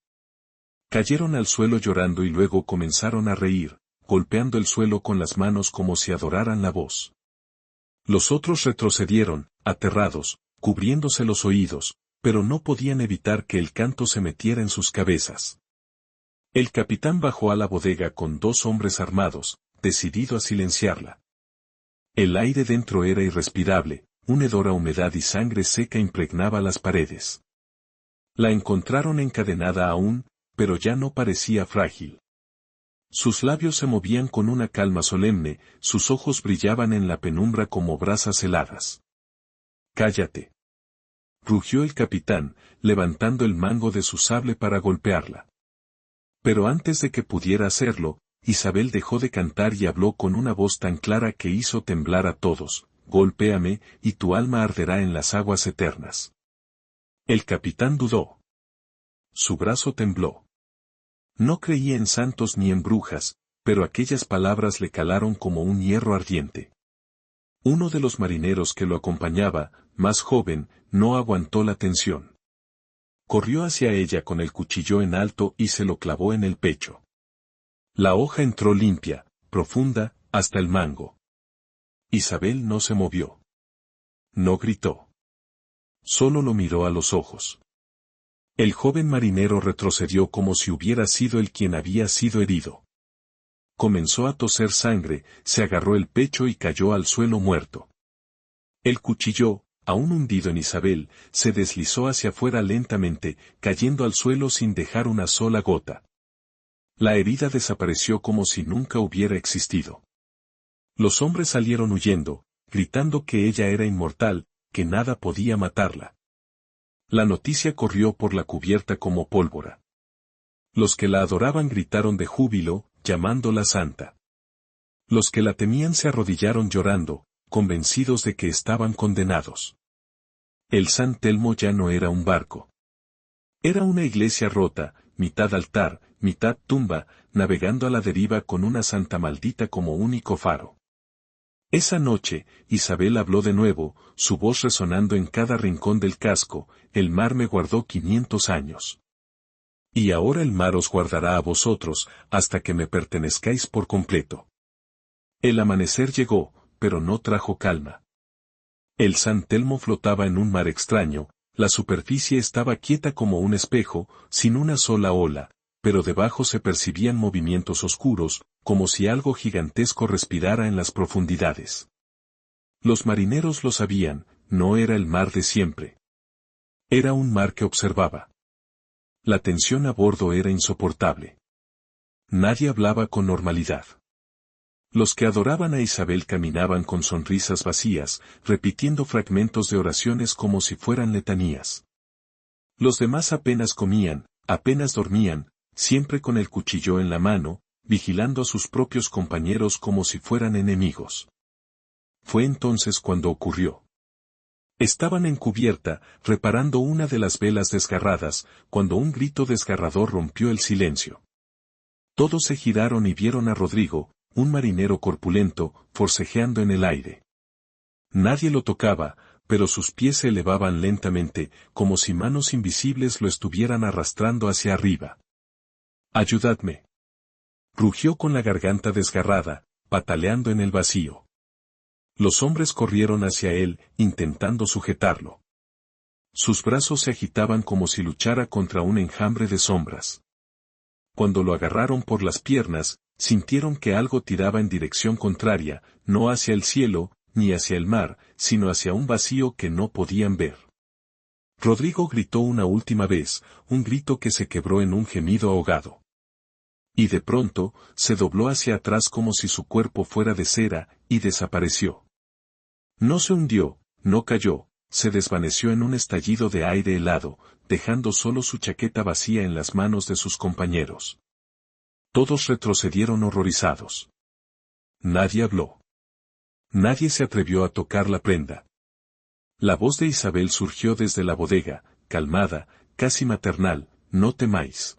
Cayeron al suelo llorando y luego comenzaron a reír, golpeando el suelo con las manos como si adoraran la voz. Los otros retrocedieron, aterrados, cubriéndose los oídos, pero no podían evitar que el canto se metiera en sus cabezas. El capitán bajó a la bodega con 2 hombres armados, decidido a silenciarla. El aire dentro era irrespirable, un hedor a humedad y sangre seca impregnaba las paredes. La encontraron encadenada aún, pero ya no parecía frágil. Sus labios se movían con una calma solemne, sus ojos brillaban en la penumbra como brasas heladas. «¡Cállate!», rugió el capitán, levantando el mango de su sable para golpearla. Pero antes de que pudiera hacerlo, Isabel dejó de cantar y habló con una voz tan clara que hizo temblar a todos: «Golpéame, y tu alma arderá en las aguas eternas». El capitán dudó. Su brazo tembló. No creía en santos ni en brujas, pero aquellas palabras le calaron como un hierro ardiente. Uno de los marineros que lo acompañaba, más joven, no aguantó la tensión. Corrió hacia ella con el cuchillo en alto y se lo clavó en el pecho. La hoja entró limpia, profunda, hasta el mango. Isabel no se movió. No gritó. Solo lo miró a los ojos. El joven marinero retrocedió como si hubiera sido él quien había sido herido. Comenzó a toser sangre, se agarró el pecho y cayó al suelo muerto. El cuchillo, aún hundido en Isabel, se deslizó hacia afuera lentamente, cayendo al suelo sin dejar una sola gota. La herida desapareció como si nunca hubiera existido. Los hombres salieron huyendo, gritando que ella era inmortal, que nada podía matarla. La noticia corrió por la cubierta como pólvora. Los que la adoraban gritaron de júbilo, llamándola santa. Los que la temían se arrodillaron llorando, convencidos de que estaban condenados. El San Telmo ya no era un barco. Era una iglesia rota, mitad altar, mitad tumba, navegando a la deriva con una santa maldita como único faro. Esa noche, Isabel habló de nuevo, su voz resonando en cada rincón del casco: «El mar me guardó 500 años. Y ahora el mar os guardará a vosotros, hasta que me pertenezcáis por completo». El amanecer llegó, pero no trajo calma. El San Telmo flotaba en un mar extraño, la superficie estaba quieta como un espejo, sin una sola ola, pero debajo se percibían movimientos oscuros, como si algo gigantesco respirara en las profundidades. Los marineros lo sabían, no era el mar de siempre. Era un mar que observaba. La tensión a bordo era insoportable. Nadie hablaba con normalidad. Los que adoraban a Isabel caminaban con sonrisas vacías, repitiendo fragmentos de oraciones como si fueran letanías. Los demás apenas comían, apenas dormían, siempre con el cuchillo en la mano, vigilando a sus propios compañeros como si fueran enemigos. Fue entonces cuando ocurrió. Estaban en cubierta, reparando una de las velas desgarradas, cuando un grito desgarrador rompió el silencio. Todos se giraron y vieron a Rodrigo, un marinero corpulento, forcejeando en el aire. Nadie lo tocaba, pero sus pies se elevaban lentamente, como si manos invisibles lo estuvieran arrastrando hacia arriba. «¡Ayudadme!», rugió con la garganta desgarrada, pataleando en el vacío. Los hombres corrieron hacia él, intentando sujetarlo. Sus brazos se agitaban como si luchara contra un enjambre de sombras. Cuando lo agarraron por las piernas, sintieron que algo tiraba en dirección contraria, no hacia el cielo, ni hacia el mar, sino hacia un vacío que no podían ver. Rodrigo gritó una última vez, un grito que se quebró en un gemido ahogado. Y de pronto, se dobló hacia atrás como si su cuerpo fuera de cera, y desapareció. No se hundió, no cayó, se desvaneció en un estallido de aire helado, dejando solo su chaqueta vacía en las manos de sus compañeros. Todos retrocedieron horrorizados. Nadie habló. Nadie se atrevió a tocar la prenda. La voz de Isabel surgió desde la bodega, calmada, casi maternal: «No temáis.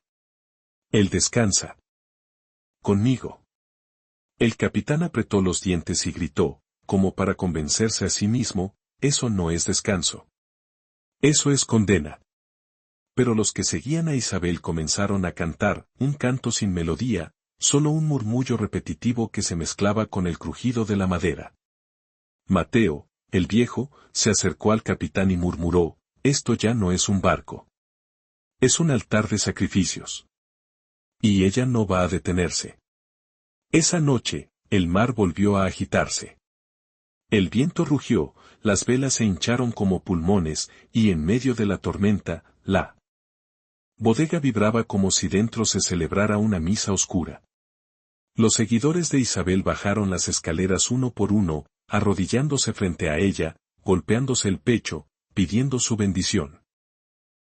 Él descansa. Conmigo». El capitán apretó los dientes y gritó, como para convencerse a sí mismo: «Eso no es descanso. Eso es condena». Pero los que seguían a Isabel comenzaron a cantar, un canto sin melodía, Solo un murmullo repetitivo que se mezclaba con el crujido de la madera. Mateo, el viejo, se acercó al capitán y murmuró, «Esto ya no es un barco. Es un altar de sacrificios. Y ella no va a detenerse». Esa noche, el mar volvió a agitarse. El viento rugió, las velas se hincharon como pulmones, y en medio de la tormenta, la bodega vibraba como si dentro se celebrara una misa oscura. Los seguidores de Isabel bajaron las escaleras uno por uno, arrodillándose frente a ella, golpeándose el pecho, pidiendo su bendición.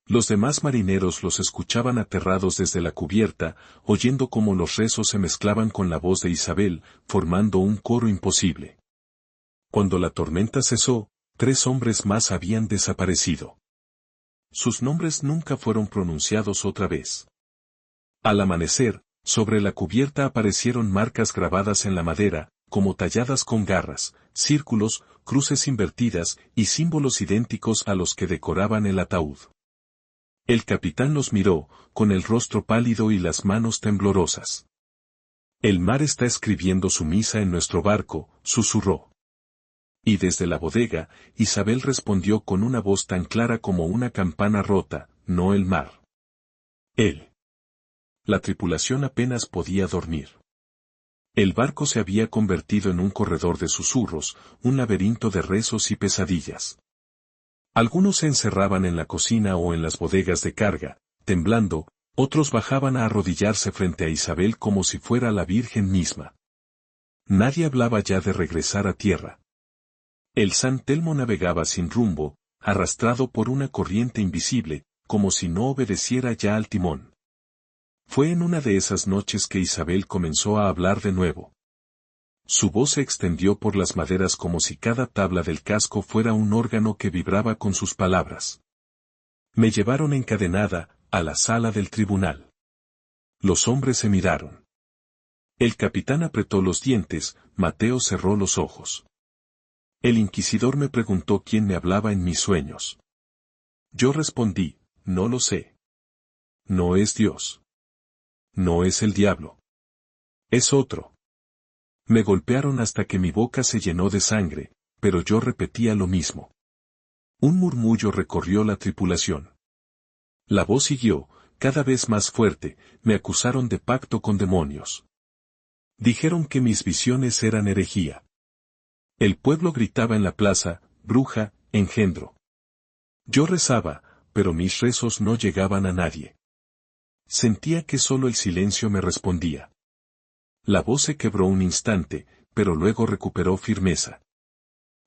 Los demás marineros los escuchaban aterrados desde la cubierta, oyendo cómo los rezos se mezclaban con la voz de Isabel, formando un coro imposible. Cuando la tormenta cesó, 3 hombres más habían desaparecido. Sus nombres nunca fueron pronunciados otra vez. Al amanecer, sobre la cubierta aparecieron marcas grabadas en la madera, como talladas con garras, círculos, cruces invertidas y símbolos idénticos a los que decoraban el ataúd. El capitán los miró, con el rostro pálido y las manos temblorosas. «El mar está escribiendo su misa en nuestro barco», susurró. Y desde la bodega, Isabel respondió con una voz tan clara como una campana rota, «No el mar. Él». La tripulación apenas podía dormir. El barco se había convertido en un corredor de susurros, un laberinto de rezos y pesadillas. Algunos se encerraban en la cocina o en las bodegas de carga, temblando, otros bajaban a arrodillarse frente a Isabel como si fuera la Virgen misma. Nadie hablaba ya de regresar a tierra. El San Telmo navegaba sin rumbo, arrastrado por una corriente invisible, como si no obedeciera ya al timón. Fue en una de esas noches que Isabel comenzó a hablar de nuevo. Su voz se extendió por las maderas como si cada tabla del casco fuera un órgano que vibraba con sus palabras. Me llevaron encadenada, a la sala del tribunal. Los hombres se miraron. El capitán apretó los dientes, Mateo cerró los ojos. El inquisidor me preguntó quién me hablaba en mis sueños. Yo respondí, no lo sé. No es Dios. No es el diablo. Es otro. Me golpearon hasta que mi boca se llenó de sangre, pero yo repetía lo mismo. Un murmullo recorrió la tripulación. La voz siguió, cada vez más fuerte, me acusaron de pacto con demonios. Dijeron que mis visiones eran herejía. El pueblo gritaba en la plaza, bruja, engendro. Yo rezaba, pero mis rezos no llegaban a nadie. Sentía que solo el silencio me respondía. La voz se quebró un instante, pero luego recuperó firmeza.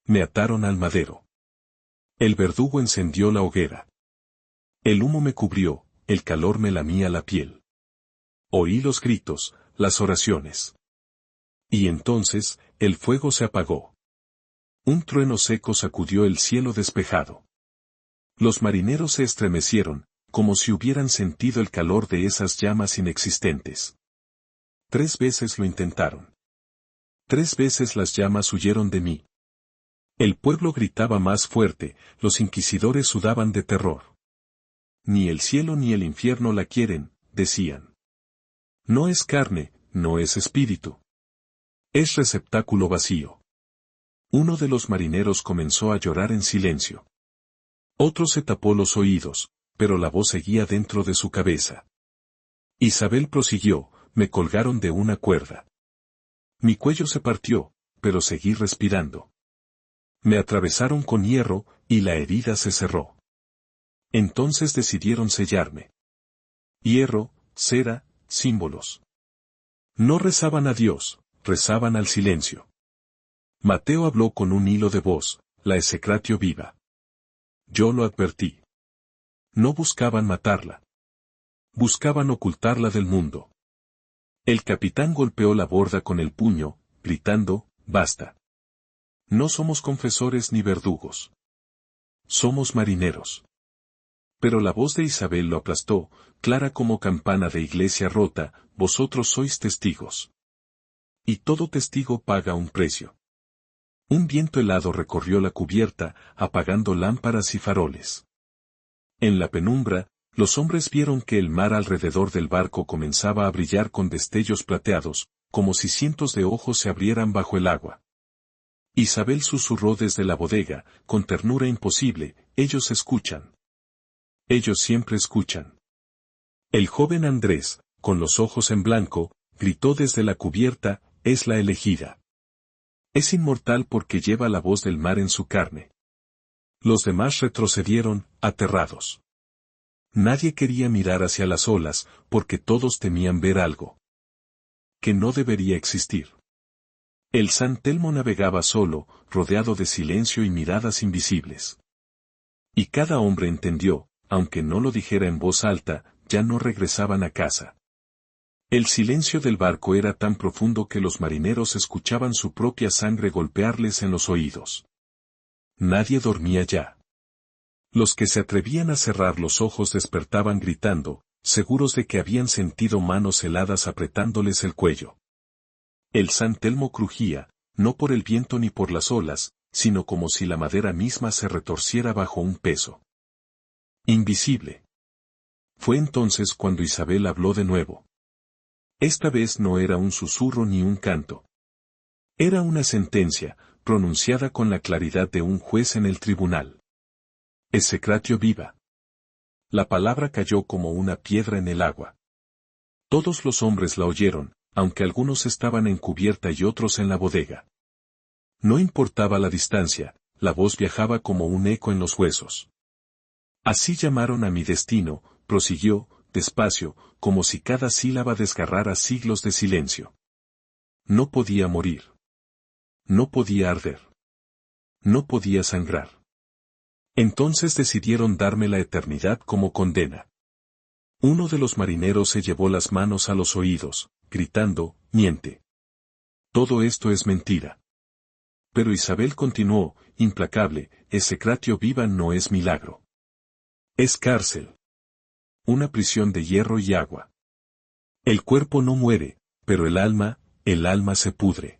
Me ataron al madero. El verdugo encendió la hoguera. El humo me cubrió, el calor me lamía la piel. Oí los gritos, las oraciones. Y entonces, el fuego se apagó. Un trueno seco sacudió el cielo despejado. Los marineros se estremecieron, como si hubieran sentido el calor de esas llamas inexistentes. 3 veces lo intentaron. 3 veces las llamas huyeron de mí. El pueblo gritaba más fuerte, los inquisidores sudaban de terror. Ni el cielo ni el infierno la quieren, decían. No es carne, no es espíritu. Es receptáculo vacío. Uno de los marineros comenzó a llorar en silencio. Otro se tapó los oídos, pero la voz seguía dentro de su cabeza. Isabel prosiguió, me colgaron de una cuerda. Mi cuello se partió, pero seguí respirando. Me atravesaron con hierro, y la herida se cerró. Entonces decidieron sellarme. Hierro, cera, símbolos. No rezaban a Dios, rezaban al silencio. Mateo habló con un hilo de voz, la execratio viva. Yo lo advertí. No buscaban matarla. Buscaban ocultarla del mundo. El capitán golpeó la borda con el puño, gritando, basta. No somos confesores ni verdugos. Somos marineros. Pero la voz de Isabel lo aplastó, clara como campana de iglesia rota, vosotros sois testigos. Y todo testigo paga un precio. Un viento helado recorrió la cubierta, apagando lámparas y faroles. En la penumbra, Los hombres vieron que el mar alrededor del barco comenzaba a brillar con destellos plateados, como si cientos de ojos se abrieran bajo el agua. Isabel susurró desde la bodega, con ternura imposible, ellos escuchan. Ellos siempre escuchan. El joven Andrés, con los ojos en blanco, gritó desde la cubierta, es la elegida. Es inmortal porque lleva la voz del mar en su carne. Los demás retrocedieron, aterrados. Nadie quería mirar hacia las olas, porque todos temían ver algo que no debería existir. El San Telmo navegaba solo, rodeado de silencio y miradas invisibles. Y cada hombre entendió, aunque no lo dijera en voz alta, ya no regresaban a casa. El silencio del barco era tan profundo que los marineros escuchaban su propia sangre golpearles en los oídos. Nadie dormía ya. Los que se atrevían a cerrar los ojos despertaban gritando, seguros de que habían sentido manos heladas apretándoles el cuello. El San Telmo crujía, no por el viento ni por las olas, sino como si la madera misma se retorciera bajo un peso invisible. Fue entonces cuando Isabel habló de nuevo. Esta vez no era un susurro ni un canto. Era una sentencia, pronunciada con la claridad de un juez en el tribunal. Execratio viva. La palabra cayó como una piedra en el agua. Todos los hombres la oyeron, aunque algunos estaban en cubierta y otros en la bodega. No importaba la distancia, la voz viajaba como un eco en los huesos. Así llamaron a mi destino, prosiguió, despacio, como si cada sílaba desgarrara siglos de silencio. No podía morir. No podía arder. No podía sangrar. Entonces decidieron darme la eternidad como condena. Uno de los marineros se llevó las manos a los oídos, gritando, miente. Todo esto es mentira. Pero Isabel continuó, implacable, execratio viva no es milagro. Es cárcel. Una prisión de hierro y agua. El cuerpo no muere, pero el alma se pudre.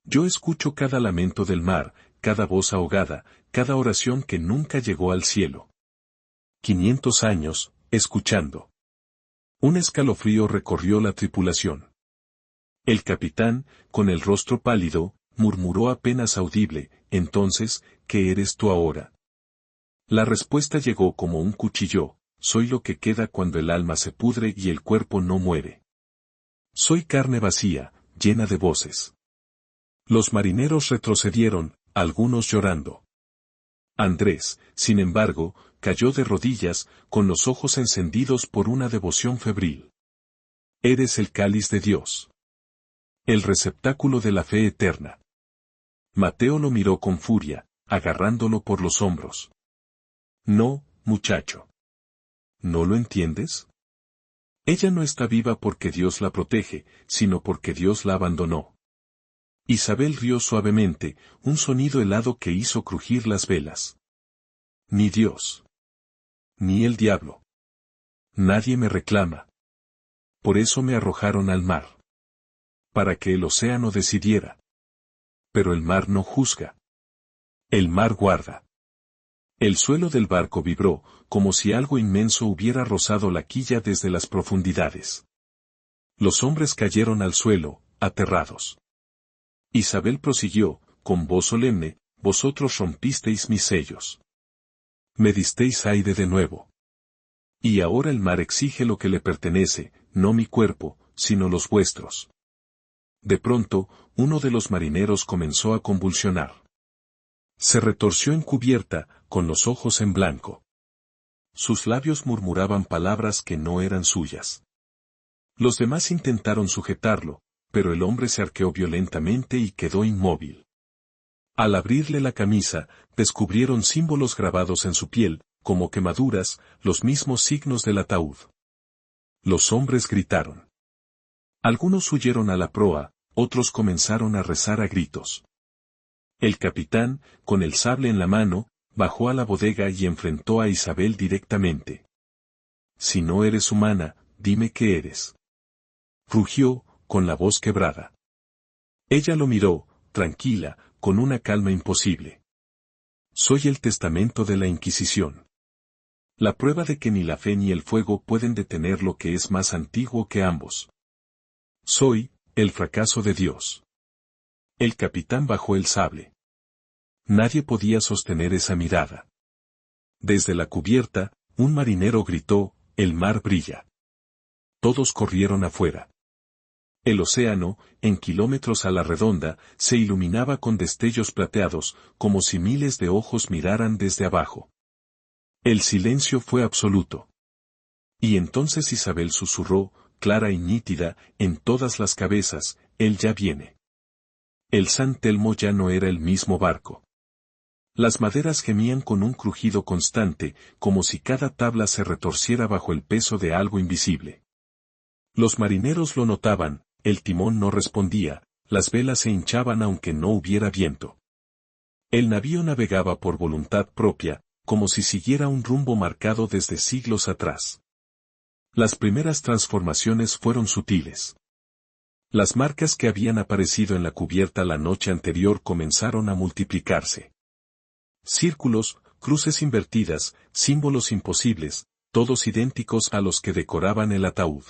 Yo escucho cada lamento del mar, cada voz ahogada, cada oración que nunca llegó al cielo. 500 años, escuchando. Un escalofrío recorrió la tripulación. El capitán, con el rostro pálido, murmuró apenas audible, entonces, ¿qué eres tú ahora? La respuesta llegó como un cuchillo, soy lo que queda cuando el alma se pudre y el cuerpo no muere. Soy carne vacía, llena de voces. Los marineros retrocedieron, algunos llorando. Andrés, sin embargo, cayó de rodillas, con los ojos encendidos por una devoción febril. Eres el cáliz de Dios. El receptáculo de la fe eterna. Mateo lo miró con furia, agarrándolo por los hombros. No, muchacho. ¿No lo entiendes? Ella no está viva porque Dios la protege, sino porque Dios la abandonó. Isabel rió suavemente, un sonido helado que hizo crujir las velas. Ni Dios. Ni el diablo. Nadie me reclama. Por eso me arrojaron al mar. Para que el océano decidiera. Pero el mar no juzga. El mar guarda. El suelo del barco vibró, como si algo inmenso hubiera rozado la quilla desde las profundidades. Los hombres cayeron al suelo, aterrados. Isabel prosiguió, con voz solemne, vosotros rompisteis mis sellos. Me disteis aire de nuevo. Y ahora el mar exige lo que le pertenece, no mi cuerpo, sino los vuestros. De pronto, uno de los marineros comenzó a convulsionar. Se retorció en cubierta, con los ojos en blanco. Sus labios murmuraban palabras que no eran suyas. Los demás intentaron sujetarlo, pero el hombre se arqueó violentamente y quedó inmóvil. Al abrirle la camisa, descubrieron símbolos grabados en su piel, como quemaduras, los mismos signos del ataúd. Los hombres gritaron. Algunos huyeron a la proa, otros comenzaron a rezar a gritos. El capitán, con el sable en la mano, bajó a la bodega y enfrentó a Isabel directamente. Si no eres humana, dime qué eres. Rugió, con la voz quebrada. Ella lo miró, tranquila, con una calma imposible. Soy el testamento de la Inquisición. La prueba de que ni la fe ni el fuego pueden detener lo que es más antiguo que ambos. Soy, el fracaso de Dios. El capitán bajó el sable. Nadie podía sostener esa mirada. Desde la cubierta, un marinero gritó, «El mar brilla». Todos corrieron afuera. El océano, en kilómetros a la redonda, se iluminaba con destellos plateados, como si miles de ojos miraran desde abajo. El silencio fue absoluto. Y entonces Isabel susurró, clara y nítida, en todas las cabezas, «Él ya viene». El San Telmo ya no era el mismo barco. Las maderas gemían con un crujido constante, como si cada tabla se retorciera bajo el peso de algo invisible. Los marineros lo notaban, el timón no respondía, las velas se hinchaban aunque no hubiera viento. El navío navegaba por voluntad propia, como si siguiera un rumbo marcado desde siglos atrás. Las primeras transformaciones fueron sutiles. Las marcas que habían aparecido en la cubierta la noche anterior comenzaron a multiplicarse. Círculos, cruces invertidas, símbolos imposibles, todos idénticos a los que decoraban el ataúd.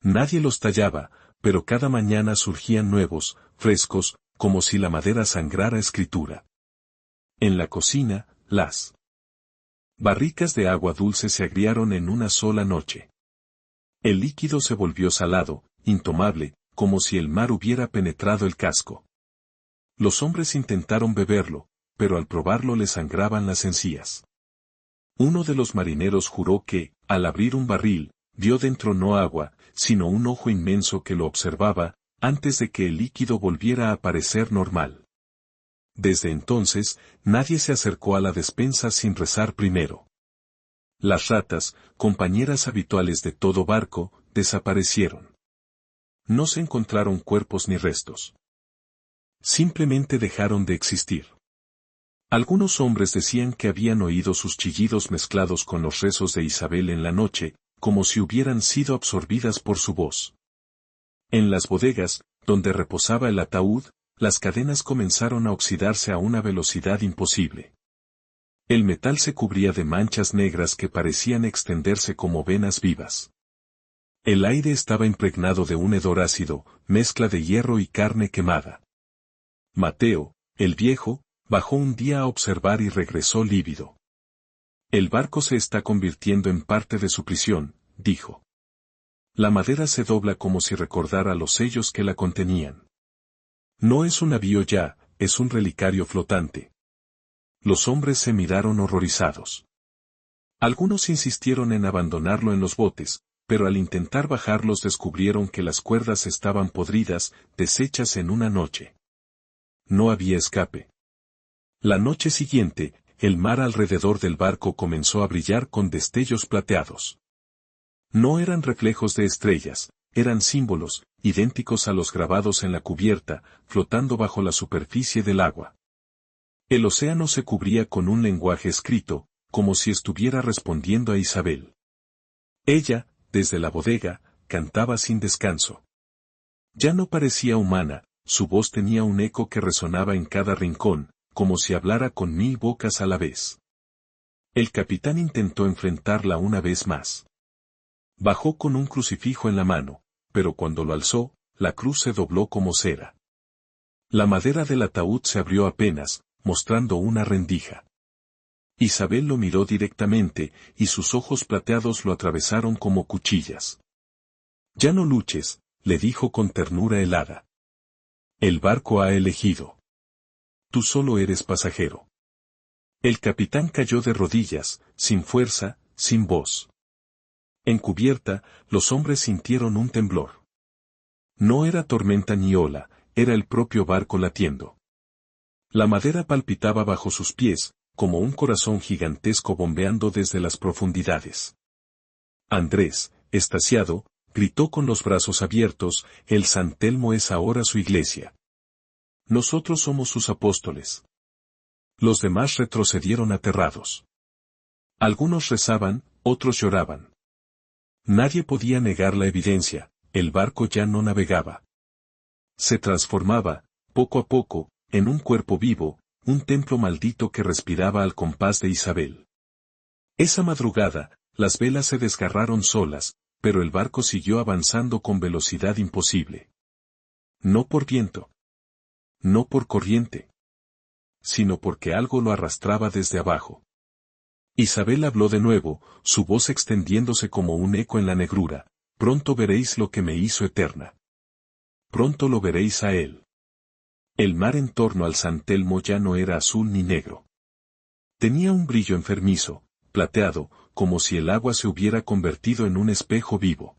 Nadie los tallaba, pero cada mañana surgían nuevos, frescos, como si la madera sangrara escritura. En la cocina, las barricas de agua dulce se agriaron en una sola noche. El líquido se volvió salado, intomable, como si el mar hubiera penetrado el casco. Los hombres intentaron beberlo, pero al probarlo les sangraban las encías. Uno de los marineros juró que, al abrir un barril, vio dentro no agua, sino un ojo inmenso que lo observaba, antes de que el líquido volviera a parecer normal. Desde entonces, nadie se acercó a la despensa sin rezar primero. Las ratas, compañeras habituales de todo barco, desaparecieron. No se encontraron cuerpos ni restos. Simplemente dejaron de existir. Algunos hombres decían que habían oído sus chillidos mezclados con los rezos de Isabel en la noche, como si hubieran sido absorbidas por su voz. En las bodegas, donde reposaba el ataúd, las cadenas comenzaron a oxidarse a una velocidad imposible. El metal se cubría de manchas negras que parecían extenderse como venas vivas. El aire estaba impregnado de un hedor ácido, mezcla de hierro y carne quemada. Mateo, el viejo, bajó un día a observar y regresó lívido. El barco se está convirtiendo en parte de su prisión, dijo. La madera se dobla como si recordara los sellos que la contenían. No es un navío ya, es un relicario flotante. Los hombres se miraron horrorizados. Algunos insistieron en abandonarlo en los botes, pero al intentar bajarlos descubrieron que las cuerdas estaban podridas, deshechas en una noche. No había escape. La noche siguiente, el mar alrededor del barco comenzó a brillar con destellos plateados. No eran reflejos de estrellas, eran símbolos, idénticos a los grabados en la cubierta, flotando bajo la superficie del agua. El océano se cubría con un lenguaje escrito, como si estuviera respondiendo a Isabel. Ella, desde la bodega, cantaba sin descanso. Ya no parecía humana, su voz tenía un eco que resonaba en cada rincón, como si hablara con 1000 bocas a la vez. El capitán intentó enfrentarla una vez más. Bajó con un crucifijo en la mano, pero cuando lo alzó, la cruz se dobló como cera. La madera del ataúd se abrió apenas, mostrando una rendija. Isabel lo miró directamente, y sus ojos plateados lo atravesaron como cuchillas. «Ya no luches», le dijo con ternura helada. «El barco ha elegido. Tú solo eres pasajero». El capitán cayó de rodillas, sin fuerza, sin voz. En cubierta, los hombres sintieron un temblor. No era tormenta ni ola, era el propio barco latiendo. La madera palpitaba bajo sus pies, como un corazón gigantesco bombeando desde las profundidades. Andrés, extasiado, gritó con los brazos abiertos, «El San Telmo es ahora su iglesia. Nosotros somos sus apóstoles». Los demás retrocedieron aterrados. Algunos rezaban, otros lloraban. Nadie podía negar la evidencia, el barco ya no navegaba. Se transformaba, poco a poco, en un cuerpo vivo, un templo maldito que respiraba al compás de Isabel. Esa madrugada, las velas se desgarraron solas, pero el barco siguió avanzando con velocidad imposible. No por viento. No por corriente. Sino porque algo lo arrastraba desde abajo. Isabel habló de nuevo, su voz extendiéndose como un eco en la negrura. Pronto veréis lo que me hizo eterna. Pronto lo veréis a él. El mar en torno al San Telmo ya no era azul ni negro. Tenía un brillo enfermizo, plateado, como si el agua se hubiera convertido en un espejo vivo.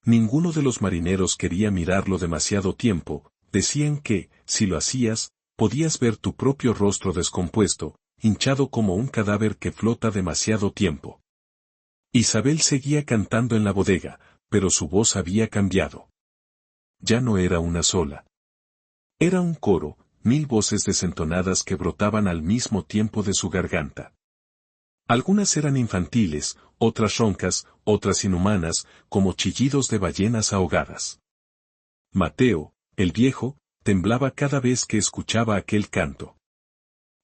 Ninguno de los marineros quería mirarlo demasiado tiempo, decían que, si lo hacías, podías ver tu propio rostro descompuesto, hinchado como un cadáver que flota demasiado tiempo. Isabel seguía cantando en la bodega, pero su voz había cambiado. Ya no era una sola. Era un coro, 1000 voces desentonadas que brotaban al mismo tiempo de su garganta. Algunas eran infantiles, otras roncas, otras inhumanas, como chillidos de ballenas ahogadas. Mateo, el viejo, temblaba cada vez que escuchaba aquel canto.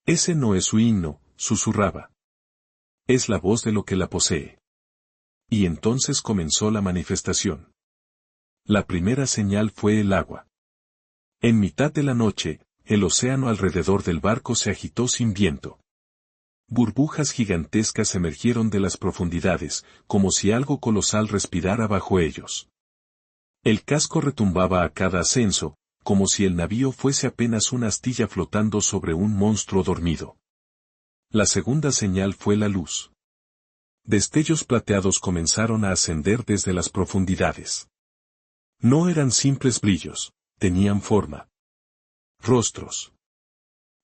Ese no es su himno, susurraba. Es la voz de lo que la posee. Y entonces comenzó la manifestación. La primera señal fue el agua. En mitad de la noche, el océano alrededor del barco se agitó sin viento. Burbujas gigantescas emergieron de las profundidades, como si algo colosal respirara bajo ellos. El casco retumbaba a cada ascenso, como si el navío fuese apenas una astilla flotando sobre un monstruo dormido. La segunda señal fue la luz. Destellos plateados comenzaron a ascender desde las profundidades. No eran simples brillos, tenían forma. Rostros.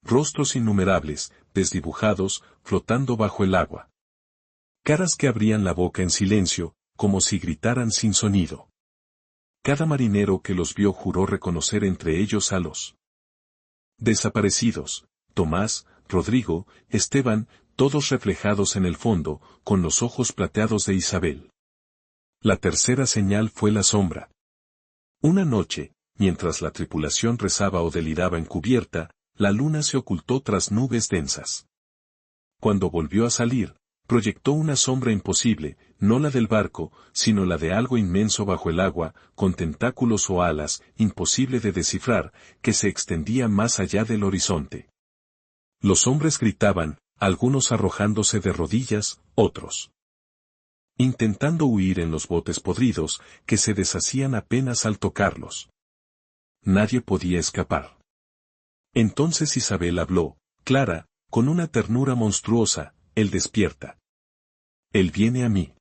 Rostros innumerables, desdibujados, flotando bajo el agua. Caras que abrían la boca en silencio, como si gritaran sin sonido. Cada marinero que los vio juró reconocer entre ellos a los desaparecidos, Tomás, Rodrigo, Esteban, todos reflejados en el fondo, con los ojos plateados de Isabel. La tercera señal fue la sombra. Una noche, mientras la tripulación rezaba o deliraba en cubierta, la luna se ocultó tras nubes densas. Cuando volvió a salir, proyectó una sombra imposible, no la del barco, sino la de algo inmenso bajo el agua, con tentáculos o alas, imposible de descifrar, que se extendía más allá del horizonte. Los hombres gritaban, algunos arrojándose de rodillas, otros intentando huir en los botes podridos, que se deshacían apenas al tocarlos. Nadie podía escapar. Entonces Isabel habló, clara, con una ternura monstruosa, él despierta. Él viene a mí.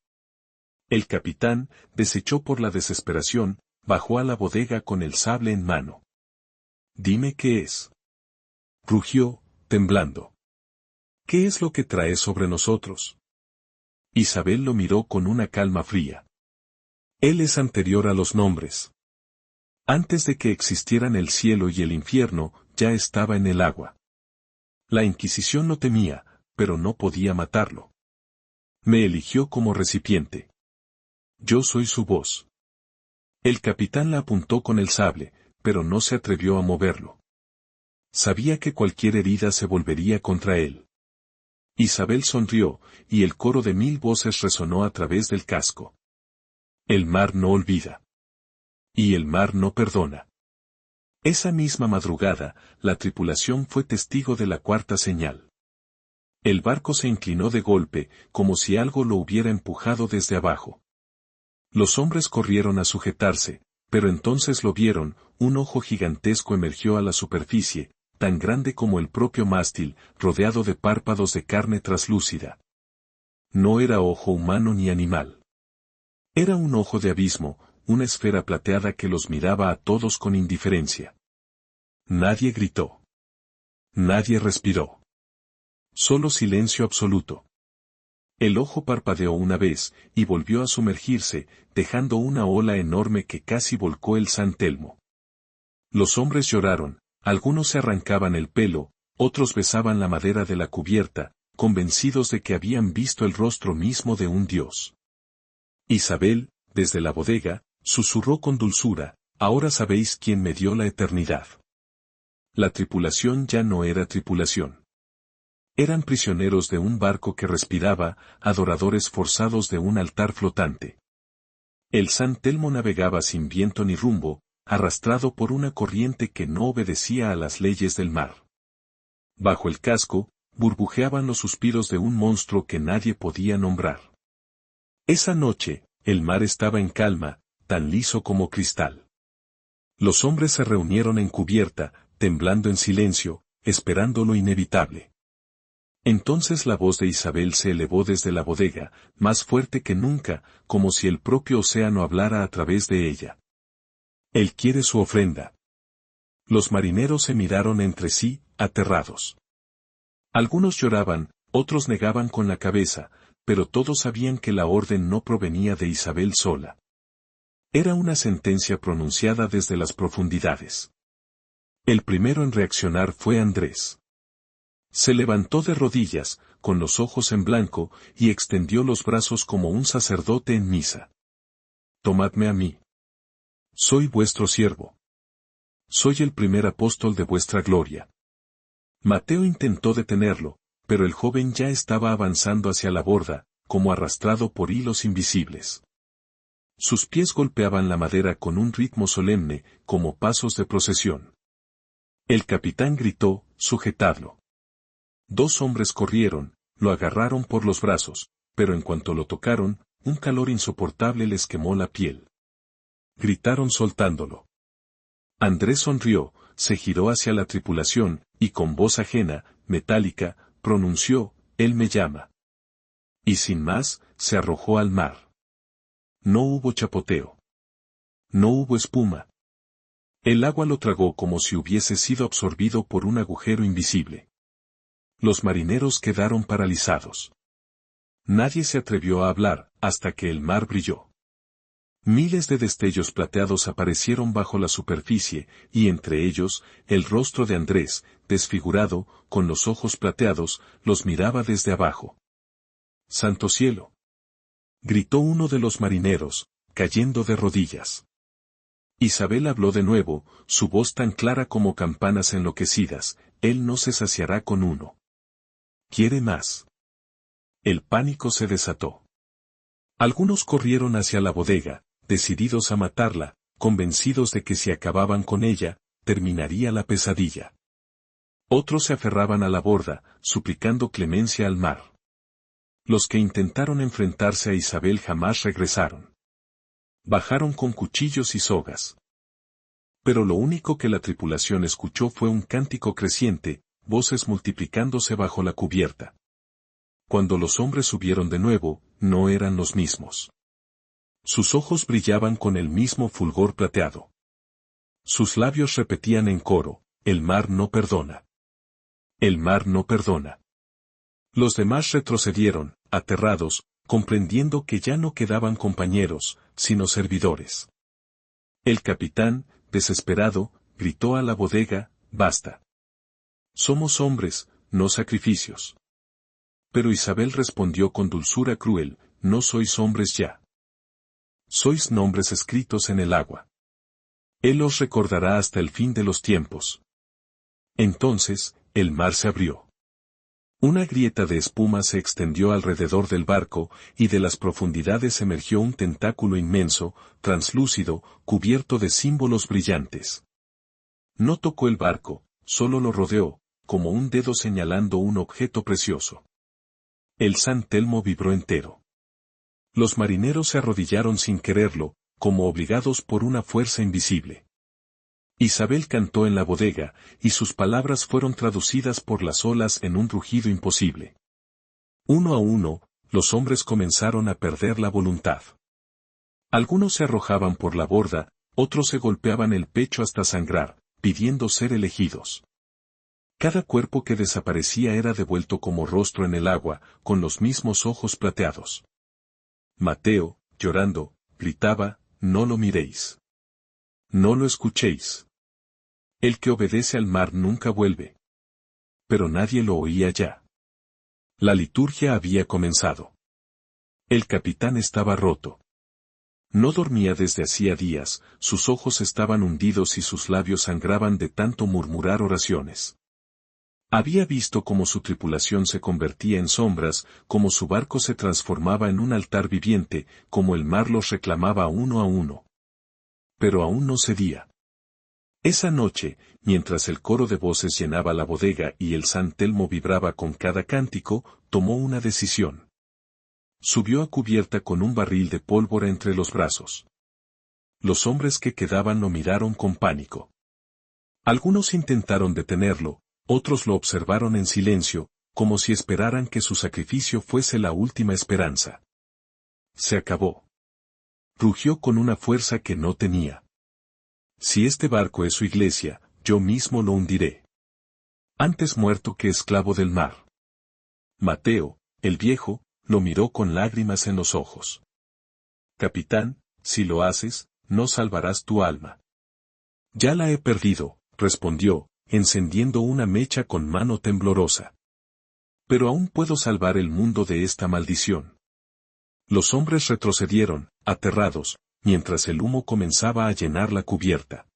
El capitán, deshecho por la desesperación, bajó a la bodega con el sable en mano. Dime qué es. Rugió, temblando. ¿Qué es lo que trae sobre nosotros? Isabel lo miró con una calma fría. Él es anterior a los nombres. Antes de que existieran el cielo y el infierno, ya estaba en el agua. La Inquisición lo temía, pero no podía matarlo. Me eligió como recipiente. Yo soy su voz. El capitán la apuntó con el sable, pero no se atrevió a moverlo. Sabía que cualquier herida se volvería contra él. Isabel sonrió, y el coro de 1000 voces resonó a través del casco. El mar no olvida. Y el mar no perdona. Esa misma madrugada, la tripulación fue testigo de la cuarta señal. El barco se inclinó de golpe, como si algo lo hubiera empujado desde abajo. Los hombres corrieron a sujetarse, pero entonces lo vieron, un ojo gigantesco emergió a la superficie, tan grande como el propio mástil, rodeado de párpados de carne traslúcida. No era ojo humano ni animal. Era un ojo de abismo, una esfera plateada que los miraba a todos con indiferencia. Nadie gritó. Nadie respiró. Solo silencio absoluto. El ojo parpadeó una vez, y volvió a sumergirse, dejando una ola enorme que casi volcó el San Telmo. Los hombres lloraron, algunos se arrancaban el pelo, otros besaban la madera de la cubierta, convencidos de que habían visto el rostro mismo de un dios. Isabel, desde la bodega, susurró con dulzura, ahora sabéis quién me dio la eternidad. La tripulación ya no era tripulación. Eran prisioneros de un barco que respiraba, adoradores forzados de un altar flotante. El San Telmo navegaba sin viento ni rumbo, arrastrado por una corriente que no obedecía a las leyes del mar. Bajo el casco, burbujeaban los suspiros de un monstruo que nadie podía nombrar. Esa noche, el mar estaba en calma, tan liso como cristal. Los hombres se reunieron en cubierta, temblando en silencio, esperando lo inevitable. Entonces la voz de Isabel se elevó desde la bodega, más fuerte que nunca, como si el propio océano hablara a través de ella. Él quiere su ofrenda. Los marineros se miraron entre sí, aterrados. Algunos lloraban, otros negaban con la cabeza, pero todos sabían que la orden no provenía de Isabel sola. Era una sentencia pronunciada desde las profundidades. El primero en reaccionar fue Andrés. Se levantó de rodillas, con los ojos en blanco, y extendió los brazos como un sacerdote en misa. Tomadme a mí. Soy vuestro siervo. Soy el primer apóstol de vuestra gloria. Mateo intentó detenerlo, pero el joven ya estaba avanzando hacia la borda, como arrastrado por hilos invisibles. Sus pies golpeaban la madera con un ritmo solemne, como pasos de procesión. El capitán gritó, «Sujetadlo». 2 hombres corrieron, lo agarraron por los brazos, pero en cuanto lo tocaron, un calor insoportable les quemó la piel. Gritaron soltándolo. Andrés sonrió, se giró hacia la tripulación, y con voz ajena, metálica, pronunció, «Él me llama». Y sin más, se arrojó al mar. No hubo chapoteo. No hubo espuma. El agua lo tragó como si hubiese sido absorbido por un agujero invisible. Los marineros quedaron paralizados. Nadie se atrevió a hablar, hasta que el mar brilló. Miles de destellos plateados aparecieron bajo la superficie, y entre ellos, el rostro de Andrés, desfigurado, con los ojos plateados, los miraba desde abajo. «¡Santo cielo!», gritó uno de los marineros, cayendo de rodillas. Isabel habló de nuevo, su voz tan clara como campanas enloquecidas, «Él no se saciará con uno. Quiere más». El pánico se desató. Algunos corrieron hacia la bodega, decididos a matarla, convencidos de que si acababan con ella, terminaría la pesadilla. Otros se aferraban a la borda, suplicando clemencia al mar. Los que intentaron enfrentarse a Isabel jamás regresaron. Bajaron con cuchillos y sogas. Pero lo único que la tripulación escuchó fue un cántico creciente, voces multiplicándose bajo la cubierta. Cuando los hombres subieron de nuevo, no eran los mismos. Sus ojos brillaban con el mismo fulgor plateado. Sus labios repetían en coro, «El mar no perdona. El mar no perdona». Los demás retrocedieron, aterrados, comprendiendo que ya no quedaban compañeros, sino servidores. El capitán, desesperado, gritó a la bodega, «Basta. Somos hombres, no sacrificios». Pero Isabel respondió con dulzura cruel, «No sois hombres ya. Sois nombres escritos en el agua. Él os recordará hasta el fin de los tiempos». Entonces, el mar se abrió. Una grieta de espuma se extendió alrededor del barco, y de las profundidades emergió un tentáculo inmenso, translúcido, cubierto de símbolos brillantes. No tocó el barco, solo lo rodeó, como un dedo señalando un objeto precioso. El San Telmo vibró entero. Los marineros se arrodillaron sin quererlo, como obligados por una fuerza invisible. Isabel cantó en la bodega, y sus palabras fueron traducidas por las olas en un rugido imposible. Uno a uno, los hombres comenzaron a perder la voluntad. Algunos se arrojaban por la borda, otros se golpeaban el pecho hasta sangrar, pidiendo ser elegidos. Cada cuerpo que desaparecía era devuelto como rostro en el agua, con los mismos ojos plateados. Mateo, llorando, gritaba, «No lo miréis. No lo escuchéis. El que obedece al mar nunca vuelve». Pero nadie lo oía ya. La liturgia había comenzado. El capitán estaba roto. No dormía desde hacía días, sus ojos estaban hundidos y sus labios sangraban de tanto murmurar oraciones. Había visto cómo su tripulación se convertía en sombras, cómo su barco se transformaba en un altar viviente, cómo el mar los reclamaba uno a uno. Pero aún no cedía. Esa noche, mientras el coro de voces llenaba la bodega y el San Telmo vibraba con cada cántico, tomó una decisión. Subió a cubierta con un barril de pólvora entre los brazos. Los hombres que quedaban lo miraron con pánico. Algunos intentaron detenerlo, otros lo observaron en silencio, como si esperaran que su sacrificio fuese la última esperanza. Se acabó. Rugió con una fuerza que no tenía. Si este barco es su iglesia, yo mismo lo hundiré. Antes muerto que esclavo del mar. Mateo, el viejo, lo miró con lágrimas en los ojos. Capitán, si lo haces, no salvarás tu alma. Ya la he perdido, respondió, encendiendo una mecha con mano temblorosa. Pero aún puedo salvar el mundo de esta maldición. Los hombres retrocedieron, aterrados, mientras el humo comenzaba a llenar la cubierta.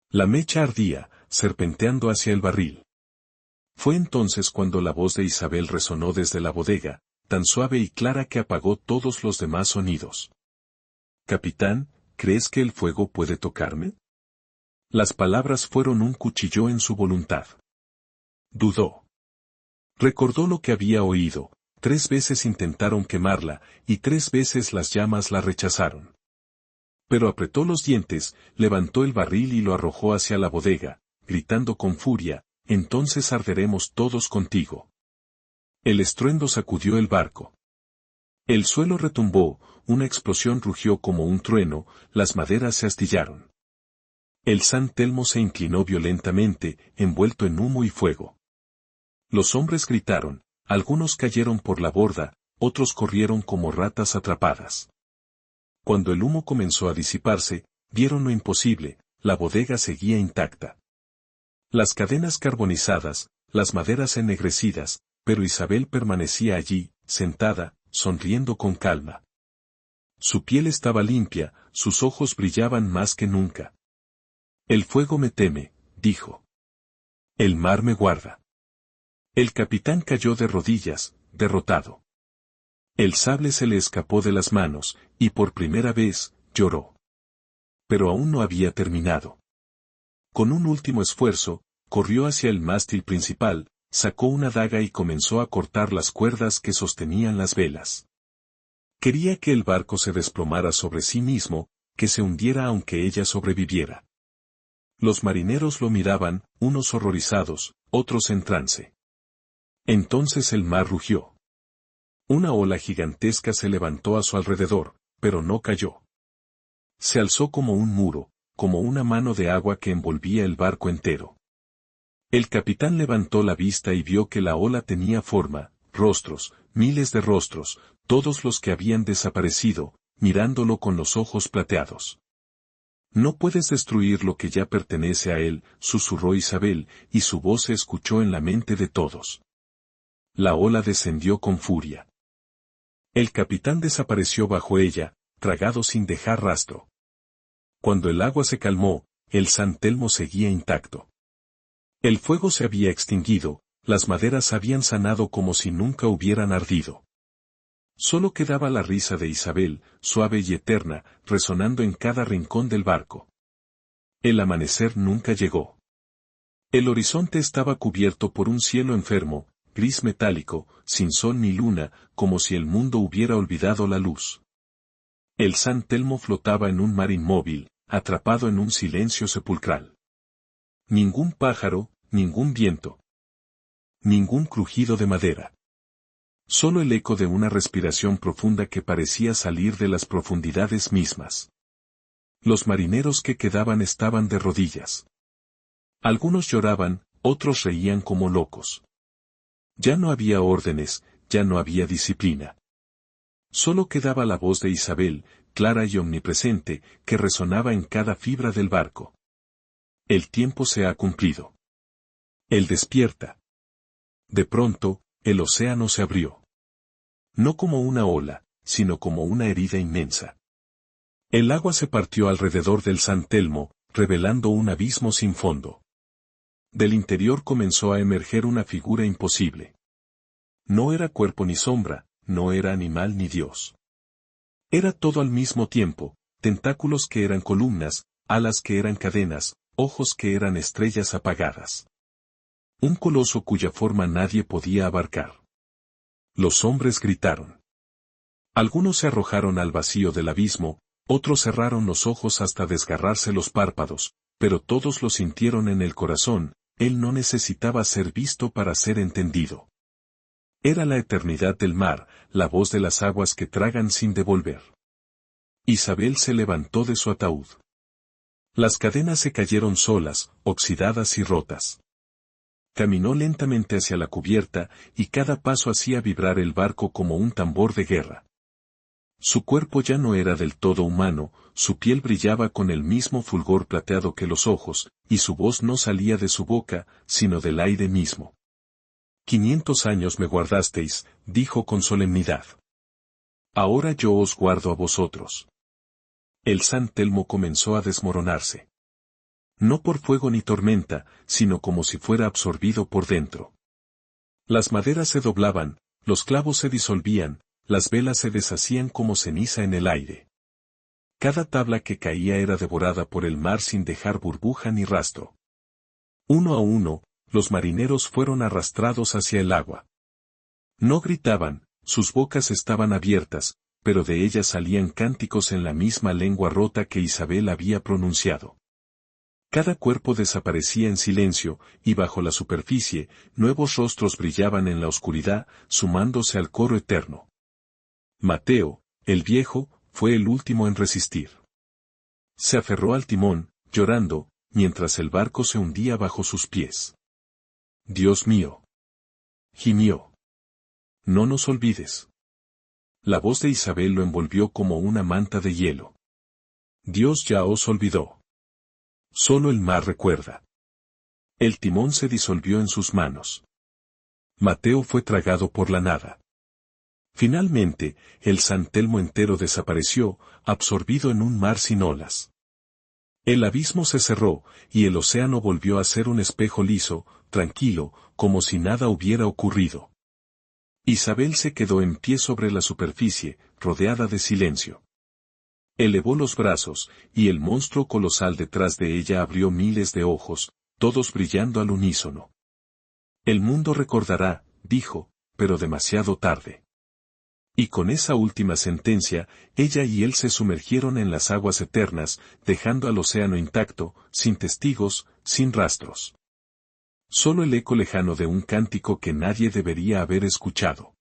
La mecha ardía, serpenteando hacia el barril. Fue entonces cuando la voz de Isabel resonó desde la bodega, tan suave y clara que apagó todos los demás sonidos. Capitán, ¿crees que el fuego puede tocarme? Las palabras fueron un cuchillo en su voluntad. Dudó. Recordó lo que había oído, 3 veces intentaron quemarla, y 3 veces las llamas la rechazaron. Pero apretó los dientes, levantó el barril y lo arrojó hacia la bodega, gritando con furia, entonces arderemos todos contigo. El estruendo sacudió el barco. El suelo retumbó, una explosión rugió como un trueno, las maderas se astillaron. El San Telmo se inclinó violentamente, envuelto en humo y fuego. Los hombres gritaron, algunos cayeron por la borda, otros corrieron como ratas atrapadas. Cuando el humo comenzó a disiparse, vieron lo imposible, la bodega seguía intacta. Las cadenas carbonizadas, las maderas ennegrecidas, pero Isabel permanecía allí, sentada, sonriendo con calma. Su piel estaba limpia, sus ojos brillaban más que nunca. El fuego me teme, dijo. El mar me guarda. El capitán cayó de rodillas, derrotado. El sable se le escapó de las manos, y por primera vez, lloró. Pero aún no había terminado. Con un último esfuerzo, corrió hacia el mástil principal, sacó una daga y comenzó a cortar las cuerdas que sostenían las velas. Quería que el barco se desplomara sobre sí mismo, que se hundiera aunque ella sobreviviera. Los marineros lo miraban, unos horrorizados, otros en trance. Entonces el mar rugió. Una ola gigantesca se levantó a su alrededor, pero no cayó. Se alzó como un muro, como una mano de agua que envolvía el barco entero. El capitán levantó la vista y vio que la ola tenía forma, rostros, miles de rostros, todos los que habían desaparecido, mirándolo con los ojos plateados. No puedes destruir lo que ya pertenece a él, susurró Isabel, y su voz se escuchó en la mente de todos. La ola descendió con furia. El capitán desapareció bajo ella, tragado sin dejar rastro. Cuando el agua se calmó, el San Telmo seguía intacto. El fuego se había extinguido, las maderas habían sanado como si nunca hubieran ardido. Solo quedaba la risa de Isabel, suave y eterna, resonando en cada rincón del barco. El amanecer nunca llegó. El horizonte estaba cubierto por un cielo enfermo, gris metálico, sin sol ni luna, como si el mundo hubiera olvidado la luz. El San Telmo flotaba en un mar inmóvil, atrapado en un silencio sepulcral. Ningún pájaro, ningún viento. Ningún crujido de madera. Solo el eco de una respiración profunda que parecía salir de las profundidades mismas. Los marineros que quedaban estaban de rodillas. Algunos lloraban, otros reían como locos. Ya no había órdenes, ya no había disciplina. Solo quedaba la voz de Isabel, clara y omnipresente, que resonaba en cada fibra del barco. El tiempo se ha cumplido. Él despierta. De pronto, el océano se abrió. No como una ola, sino como una herida inmensa. El agua se partió alrededor del San Telmo, revelando un abismo sin fondo. Del interior comenzó a emerger una figura imposible. No era cuerpo ni sombra, no era animal ni Dios. Era todo al mismo tiempo, tentáculos que eran columnas, alas que eran cadenas, ojos que eran estrellas apagadas. Un coloso cuya forma nadie podía abarcar. Los hombres gritaron. Algunos se arrojaron al vacío del abismo, otros cerraron los ojos hasta desgarrarse los párpados, pero todos lo sintieron en el corazón, él no necesitaba ser visto para ser entendido. Era la eternidad del mar, la voz de las aguas que tragan sin devolver. Isabel se levantó de su ataúd. Las cadenas se cayeron solas, oxidadas y rotas. Caminó lentamente hacia la cubierta, y cada paso hacía vibrar el barco como un tambor de guerra. Su cuerpo ya no era del todo humano, su piel brillaba con el mismo fulgor plateado que los ojos, y su voz no salía de su boca, sino del aire mismo. 500 años me guardasteis, dijo con solemnidad. Ahora yo os guardo a vosotros. El San Telmo comenzó a desmoronarse. No por fuego ni tormenta, sino como si fuera absorbido por dentro. Las maderas se doblaban, los clavos se disolvían, las velas se deshacían como ceniza en el aire. Cada tabla que caía era devorada por el mar sin dejar burbuja ni rastro. Uno a uno, los marineros fueron arrastrados hacia el agua. No gritaban, sus bocas estaban abiertas, pero de ellas salían cánticos en la misma lengua rota que Isabel había pronunciado. Cada cuerpo desaparecía en silencio, y bajo la superficie, nuevos rostros brillaban en la oscuridad, sumándose al coro eterno. Mateo, el viejo, fue el último en resistir. Se aferró al timón, llorando, mientras el barco se hundía bajo sus pies. Dios mío. Gimió. No nos olvides. La voz de Isabel lo envolvió como una manta de hielo. Dios ya os olvidó. Solo el mar recuerda. El timón se disolvió en sus manos. Mateo fue tragado por la nada. Finalmente, el San Telmo entero desapareció, absorbido en un mar sin olas. El abismo se cerró, y el océano volvió a ser un espejo liso, tranquilo, como si nada hubiera ocurrido. Isabel se quedó en pie sobre la superficie, rodeada de silencio. Elevó los brazos, y el monstruo colosal detrás de ella abrió miles de ojos, todos brillando al unísono. El mundo recordará, dijo, pero demasiado tarde. Y con esa última sentencia, ella y él se sumergieron en las aguas eternas, dejando al océano intacto, sin testigos, sin rastros. Solo el eco lejano de un cántico que nadie debería haber escuchado.